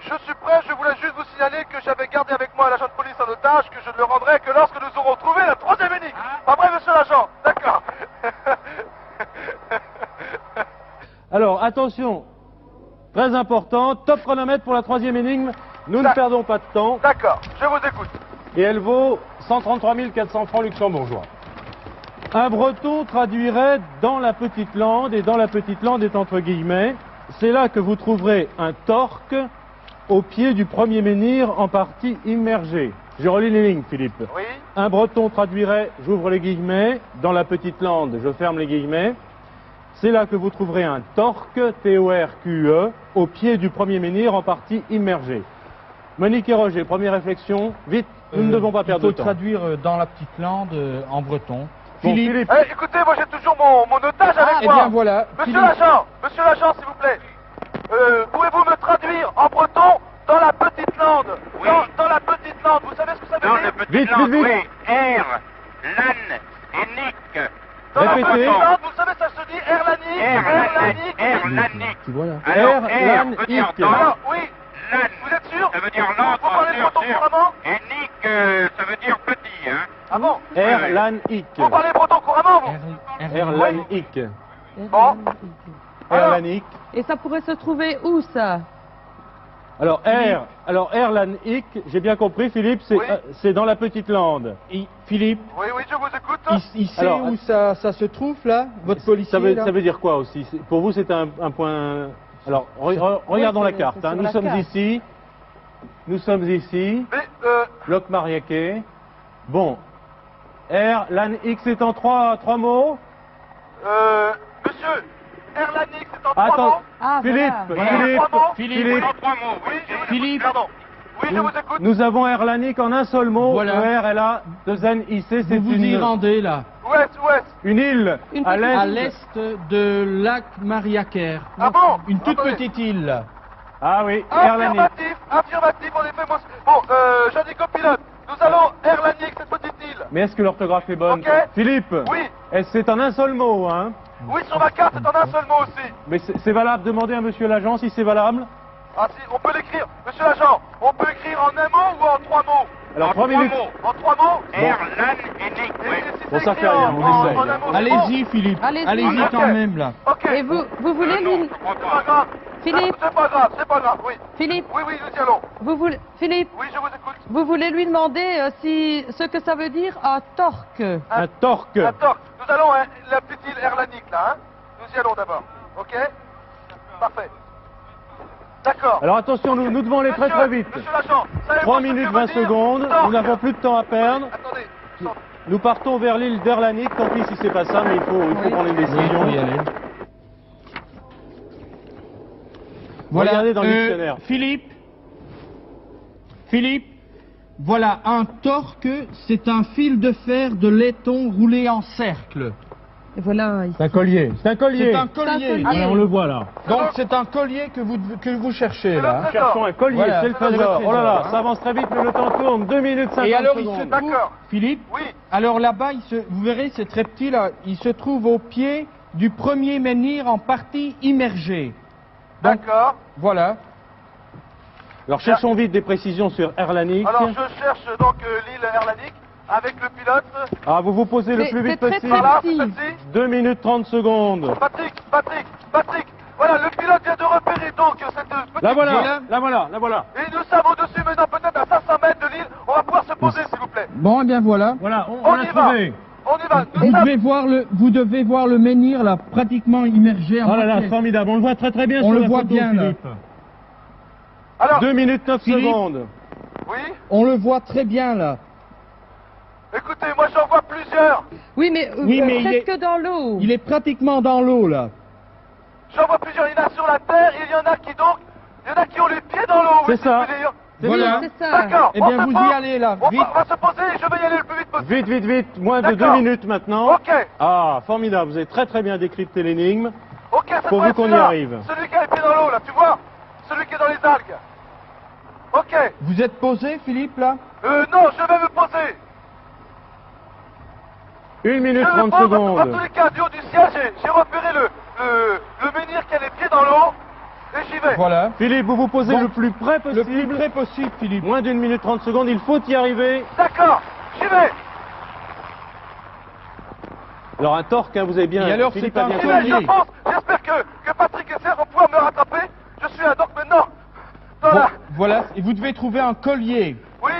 S4: je suis prêt. Je voulais juste vous signaler que j'avais gardé avec moi l'agent de police en otage, que je ne le rendrai que lorsque nous aurons trouvé la 3e énigme. Pas vrai, monsieur l'agent? D'accord.
S1: Alors, attention. Très important. Top chronomètre pour la 3e énigme. Nous ne perdons pas de temps.
S4: D'accord, je vous écoute.
S1: Et elle vaut 133 400 francs luxembourgeois. Un breton traduirait dans la petite lande, et dans la petite lande est entre guillemets, c'est là que vous trouverez un torque au pied du premier menhir en partie immergé. Je relis les lignes, Philippe.
S4: Oui.
S1: Un breton traduirait, j'ouvre les guillemets, dans la petite lande, je ferme les guillemets. C'est là que vous trouverez un torque, T-O-R-Q-E, au pied du premier menhir en partie immergé. Monique et Roger, première réflexion, vite, nous ne devons pas perdre de temps.
S8: Il faut traduire dans la petite lande en breton.
S1: Bon,
S8: Philippe.
S4: Eh, écoutez, moi j'ai toujours mon otage avec
S8: Eh
S4: moi.
S8: bien voilà.
S4: Monsieur l'agent, s'il vous plaît. Pouvez-vous me traduire en breton dans la petite lande?
S6: Oui.
S4: Dans la petite lande, vous savez ce que ça veut
S6: Dans
S4: dire?
S6: le petit
S1: Vite,
S6: land,
S1: vite, vite.
S6: oui. R, LAN et Nick.
S4: Dans la
S1: Répétez.
S4: petite lande, vous savez, ça se dit Erlanique.
S6: Erlanique.
S1: R,
S6: Alors,
S1: LAN,
S6: veut dire
S1: IC.
S6: dans,
S4: Alors, oui,
S6: LAN,
S4: vous êtes sûr?
S6: ça veut dire land,
S4: Vous parlez breton couramment?
S6: Et Nick, ça veut dire petit, hein.
S4: Ah bon?
S1: R, LAN, IC.
S4: Vous parlez breton couramment, vous?
S1: R, LAN, IC.
S4: Bon.
S1: R, LAN, IC.
S5: Et ça pourrait se trouver où, ça?
S1: Alors R, LAN, IC, j'ai bien compris, Philippe,
S4: Oui.
S1: c'est dans la petite lande.
S8: Philippe,
S4: Oui, oui, je vous écoute.
S8: il sait
S1: Alors,
S8: où ça se trouve là, votre policier là
S1: Ça veut dire quoi aussi? Pour vous, c'est un point... Alors, regardons la carte.
S5: c'est
S1: Hein.
S5: sur
S1: Nous
S5: la
S1: sommes
S5: carte.
S1: ici. Nous sommes ici.
S4: Mais,
S1: Locmariaquet. Bon. R, LAN, X, c'est en trois mots.
S4: monsieur, Erlanique, c'est en 3
S1: Attends.
S4: mots?
S5: Ah,
S1: Philippe,
S5: voilà.
S1: Philippe,
S6: En 3 mots, oui.
S4: Oui, pardon. Oui, je vous écoute.
S1: nous avons Erlanique en un seul mot.
S8: Voilà.
S1: ER, LA, 2N, IC, c'est
S8: Vous vous y
S1: une
S8: rendez là,
S1: une île
S5: Une
S1: à
S5: petite
S1: l'est.
S8: à l'est de lac Mariaker.
S4: Ah bon?
S8: Une toute
S4: Attendez.
S8: petite île là.
S1: Ah oui, Erlanique.
S4: Affirmatif, en effet, moi... Bon, j'indique au pilote. Nous allons Erlanique, cette petite île.
S1: Mais est-ce que l'orthographe est bonne?
S4: Ok.
S1: Philippe,
S4: Oui,
S1: c'est en un seul mot, hein?
S4: oui, sur ma carte, c'est en un seul mot aussi.
S1: Mais c'est valable, demandez à monsieur l'agent si c'est valable.
S4: Ah si, on peut l'écrire. Monsieur l'agent, on peut écrire en un mot ou en 3 mots?
S1: Alors 3 minutes.
S4: En 3 mots.
S6: Erlannik.
S1: Bon, ça fait rien, on essaye.
S8: Allez-y, Philippe.
S5: Allez-y.
S8: Allez-y
S4: Ok.
S8: quand même, là.
S4: Ok.
S5: Et vous voulez lui...
S4: C'est pas grave.
S5: Philippe,
S4: C'est pas grave, oui.
S5: Philippe,
S4: Oui, nous y allons.
S5: Philippe,
S4: Oui, je vous écoute.
S5: vous voulez lui demander ce que ça veut dire un torque.
S1: Un torque.
S4: Attends, nous allons, hein, la petite île Erlannik, là, hein. Nous y allons d'abord. Ok. Parfait. D'accord.
S1: Alors attention, nous devons aller très très vite.
S4: Monsieur l'agent, savez-vous
S1: 3
S4: ce que
S1: minutes
S4: veut
S1: 20
S4: dire
S1: secondes,
S4: torque?
S1: nous n'avons plus de temps à perdre.
S4: Attendez.
S1: Nous partons vers l'île d'Erlannik, tant pis si c'est pas ça, mais il faut prendre une décision.
S8: Oui, faut y aller. Voilà,
S1: Regardez dans le dictionnaire.
S8: Philippe,
S2: Voilà, un torque, c'est un fil de fer de laiton roulé en cercle.
S5: Et voilà.
S1: C'est un collier. C'est un collier.
S2: C'est un collier.
S1: Voilà, on le voit là.
S2: Donc c'est un collier que vous cherchez là.
S1: Nous cherchons un collier,
S2: Voilà,
S1: c'est le
S2: c'est le
S1: trésor. Oh là là,
S2: trésor,
S1: ça avance très vite, mais le temps tourne. 2 minutes 50
S2: Et alors
S1: secondes.
S2: il se trouve,
S4: D'accord.
S2: Philippe,
S4: Oui.
S2: alors là-bas, vous verrez, c'est très petit là, il se trouve au pied du premier menhir en partie immergé. Donc,
S4: D'accord.
S2: voilà.
S1: Alors cherchons vite des précisions sur Erlannik.
S4: Alors je cherche donc l'île Erlannik avec le pilote.
S1: Ah, vous vous posez le
S5: C'est
S1: plus vite
S5: très,
S1: possible.
S5: très
S4: Voilà,
S5: petit.
S4: ceci.
S1: 2 minutes 30 secondes.
S4: Patrick. Voilà, le pilote vient de repérer donc cette petite
S1: La voilà,
S4: île.
S1: la voilà, la voilà.
S4: Et nous sommes au-dessus maintenant, peut-être à 500 mètres de l'île. On va pouvoir se poser, s'il vous plaît.
S2: Bon, et bien voilà.
S1: Voilà, on
S4: On
S1: l'a
S4: y va.
S1: trouvé.
S4: On y va. Nous
S2: Vous
S4: sommes...
S2: devez voir le menhir là, pratiquement immergé en
S1: Oh là là,
S2: moitié.
S1: formidable. On le voit très très bien
S2: On
S1: sur
S2: le
S1: la
S2: voit
S1: photo,
S2: bien, là.
S1: Philippe.
S4: Alors,
S1: 2 minutes 9
S2: Philippe.
S1: secondes.
S4: oui.
S2: On le voit très bien là.
S4: Écoutez, moi j'en vois plusieurs.
S5: Oui, mais,
S2: Oui, mais il
S5: presque
S2: est-
S5: dans l'eau.
S2: Il est pratiquement dans l'eau là.
S4: J'en vois plusieurs. Il y en a sur la terre et il y en a qui donc... Il y en a qui ont les pieds dans l'eau.
S1: C'est
S4: oui, si
S1: ça.
S4: vous voulez dire.
S2: Voilà.
S5: C'est ça.
S4: D'accord.
S2: Eh bien,
S4: on se
S2: vous y
S4: pose.
S2: allez, là,
S4: On
S2: vite.
S4: va se poser et je vais y aller le plus vite possible.
S1: Vite, moins de 2
S4: D'accord.
S1: minutes maintenant.
S4: Ok.
S1: Ah, formidable, vous avez très très bien décrypté l'énigme.
S4: Ok, c'est
S1: Faut
S4: toi,
S1: vous qu'on y
S4: celui-là.
S1: arrive.
S4: Celui qui a les pieds dans l'eau, là, tu vois? Celui qui est dans les algues. Ok.
S2: Vous êtes posé, Philippe, là?
S4: Non, je vais me poser.
S1: 1 minute
S4: Je me
S1: 30
S4: pose. En
S1: secondes.
S4: tous les cas, du haut du ciel, j'ai repéré le menhir qui a les pieds dans l'eau. Et j'y vais.
S2: Voilà.
S1: Philippe, vous vous posez
S2: Bon.
S1: le plus près
S2: Le
S1: possible.
S2: plus près possible, Philippe.
S1: Moins d'1 minute 30 secondes, il faut y arriver.
S4: D'accord, j'y vais.
S1: Alors un torque, hein, vous avez bien...
S2: Et alors,
S1: Philippe
S2: c'est
S1: a
S2: un
S1: bien
S4: J'y vais,
S1: compris.
S4: je pense. J'espère que Patrick et Serge vont pouvoir me rattraper. Je suis là, donc maintenant. Dans
S2: Bon,
S4: la...
S2: voilà. Et vous devez trouver un collier
S4: Oui.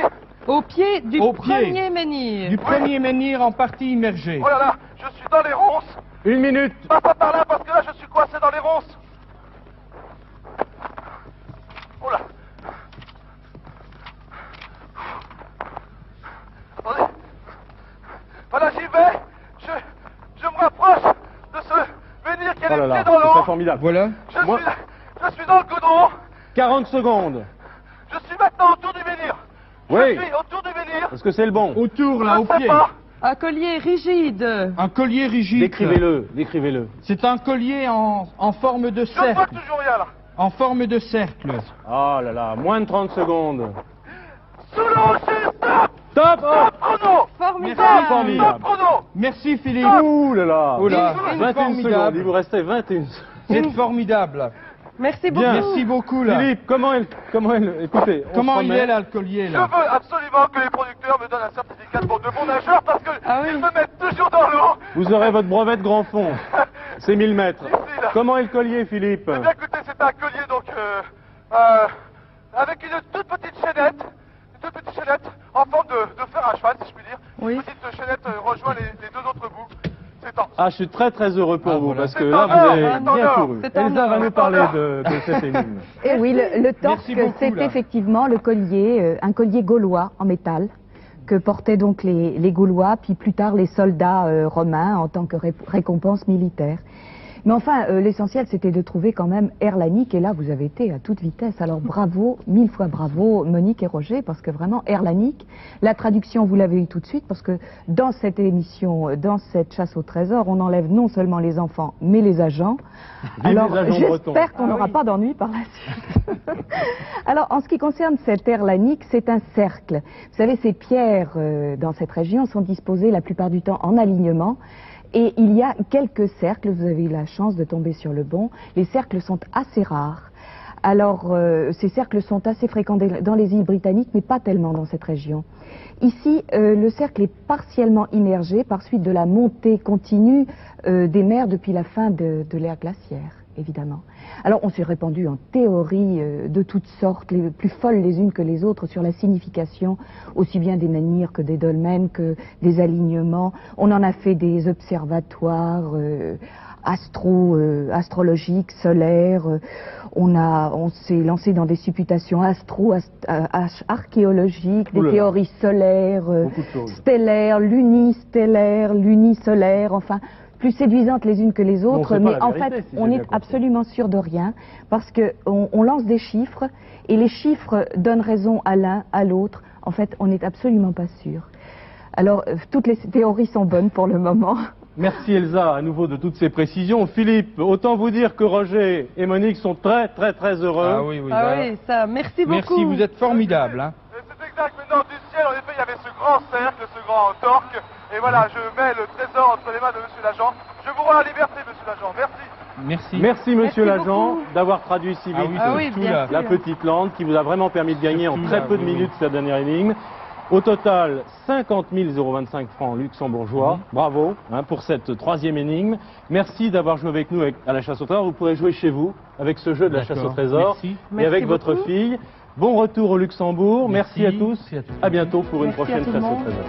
S5: Au pied du
S2: Au pied.
S5: premier menhir.
S2: du premier menhir en partie immergé.
S4: Oh là là, je suis dans les ronces.
S1: 1 minute.
S4: Passe pas par là parce que là, je suis coincé dans les ronces. Oh là. Attendez. Voilà, j'y vais. Je me rapproche de ce menhir qui a
S1: Oh
S4: les
S1: là là,
S4: pieds dans
S1: c'est
S4: l'eau.
S1: pas formidable.
S2: Voilà.
S4: Je suis dans le goudron.
S1: 40 secondes.
S4: Je suis maintenant autour du menhir.
S1: Oui.
S4: Je suis autour du menhir.
S1: Est-ce que c'est le bon?
S2: Autour, là,
S4: Je
S2: au
S4: sais
S2: pied.
S4: pas.
S5: Un collier rigide.
S2: Un collier rigide.
S1: Décrivez-le, décrivez-le.
S2: C'est un collier en forme de
S4: Je ne vois
S2: cercle.
S4: toujours rien là.
S2: En forme de cercle.
S1: Oh là là, moins de 30 secondes.
S4: Sous le rocher, stop.
S1: Top! Oh.
S4: Stop chrono.
S5: Formidable.
S1: Formidable.
S4: Stop chrono.
S2: Merci, Philippe.
S1: Ouh là là.
S2: Oh là,
S1: 21
S2: formidable.
S1: secondes, il vous restait 21 secondes.
S2: C'est formidable.
S5: Merci beaucoup.
S1: Bien.
S2: Merci beaucoup, là.
S1: Philippe, comment elle, écoutez, on
S2: Comment
S1: se
S2: il
S1: remet.
S2: est, là, le collier,
S4: Je
S2: là?
S4: veux absolument que les producteurs me donnent un certificat de bon nageur parce que
S5: Ah oui.
S4: ils me mettent toujours dans l'eau.
S1: Vous aurez votre brevet de grand fond. C'est 1000 mètres.
S4: Ici, là.
S1: Comment est le collier, Philippe?
S4: Eh bien, écoutez, c'est un collier donc avec une toute petite chaînette en forme de fer à cheval, si je puis dire.
S5: Oui.
S4: Une petite chaînette rejoint les deux autres bouts. C'est en.
S1: Ah, je suis très très heureux pour
S2: Ah,
S1: vous,
S2: voilà.
S1: parce que
S4: C'est
S1: là,
S4: en
S1: vous
S4: or,
S1: avez
S4: c'est en
S1: bien
S4: or.
S1: couru.
S5: C'est en
S1: Elsa
S5: or.
S1: va nous
S4: C'est en
S1: parler
S4: or.
S1: de cette énigme.
S3: Et oui, le torque,
S2: Merci beaucoup,
S3: c'est
S2: là.
S3: effectivement le collier, un collier gaulois en métal que portaient donc les Gaulois, puis plus tard les soldats romains en tant que récompense militaire. Mais enfin, l'essentiel, c'était de trouver quand même Erlannik, et là, vous avez été à toute vitesse. Alors bravo, 1000 fois bravo, Monique et Roger, parce que vraiment, Erlannik, la traduction, vous l'avez eu tout de suite, parce que dans cette émission, dans cette chasse au trésor, on enlève non seulement les enfants, mais les agents.
S1: Vive
S3: Alors,
S1: les agents bretons.
S3: j'espère qu'on n'aura pas d'ennui par la suite. Alors, en ce qui concerne cet Erlannik, c'est un cercle. Vous savez, ces pierres dans cette région sont disposées la plupart du temps en alignement. Et il y a quelques cercles, vous avez eu la chance de tomber sur le bon. Les cercles sont assez rares. Alors, ces cercles sont assez fréquents dans les îles britanniques, mais pas tellement dans cette région. Ici, le cercle est partiellement immergé par suite de la montée continue des mers depuis la fin de l'ère glaciaire, évidemment. Alors, on s'est répandu en théories de toutes sortes, les plus folles les unes que les autres, sur la signification aussi bien des menhirs que des dolmens, que des alignements. On en a fait des observatoires astrologiques, solaires. On s'est lancé dans des supputations archéologiques, des théories solaires, stellaires, lunisolaires, enfin, plus séduisantes les unes que les autres, mais en fait, on n'est absolument sûr de rien, parce qu'on lance des chiffres, et les chiffres donnent raison à l'un, à l'autre. En fait, on n'est absolument pas sûr. Alors, toutes les théories sont bonnes pour le moment.
S1: Merci Elsa, à nouveau de toutes ces précisions. Philippe, autant vous dire que Roger et Monique sont très heureux.
S8: Ah oui,
S5: ça, merci beaucoup.
S8: Merci, vous êtes formidables. Hein.
S4: C'est exact, maintenant du ciel, en effet, il y avait ce grand cercle, ce grand torque. Et voilà, je mets le trésor entre les mains de monsieur l'agent. Je vous rends la liberté, monsieur l'agent. Merci.
S8: Merci.
S1: Merci monsieur l'agent d'avoir traduit si vite la petite lande qui vous a vraiment permis de gagner en très peu de minutes cette dernière énigme. Au total, 50 025 francs luxembourgeois. Bravo pour cette troisième énigme. Merci d'avoir joué avec nous à la chasse au trésor. Vous pourrez jouer chez vous avec ce jeu de la chasse au trésor et avec votre fille. Bon retour au Luxembourg. Merci à tous. À bientôt pour une prochaine chasse au trésor.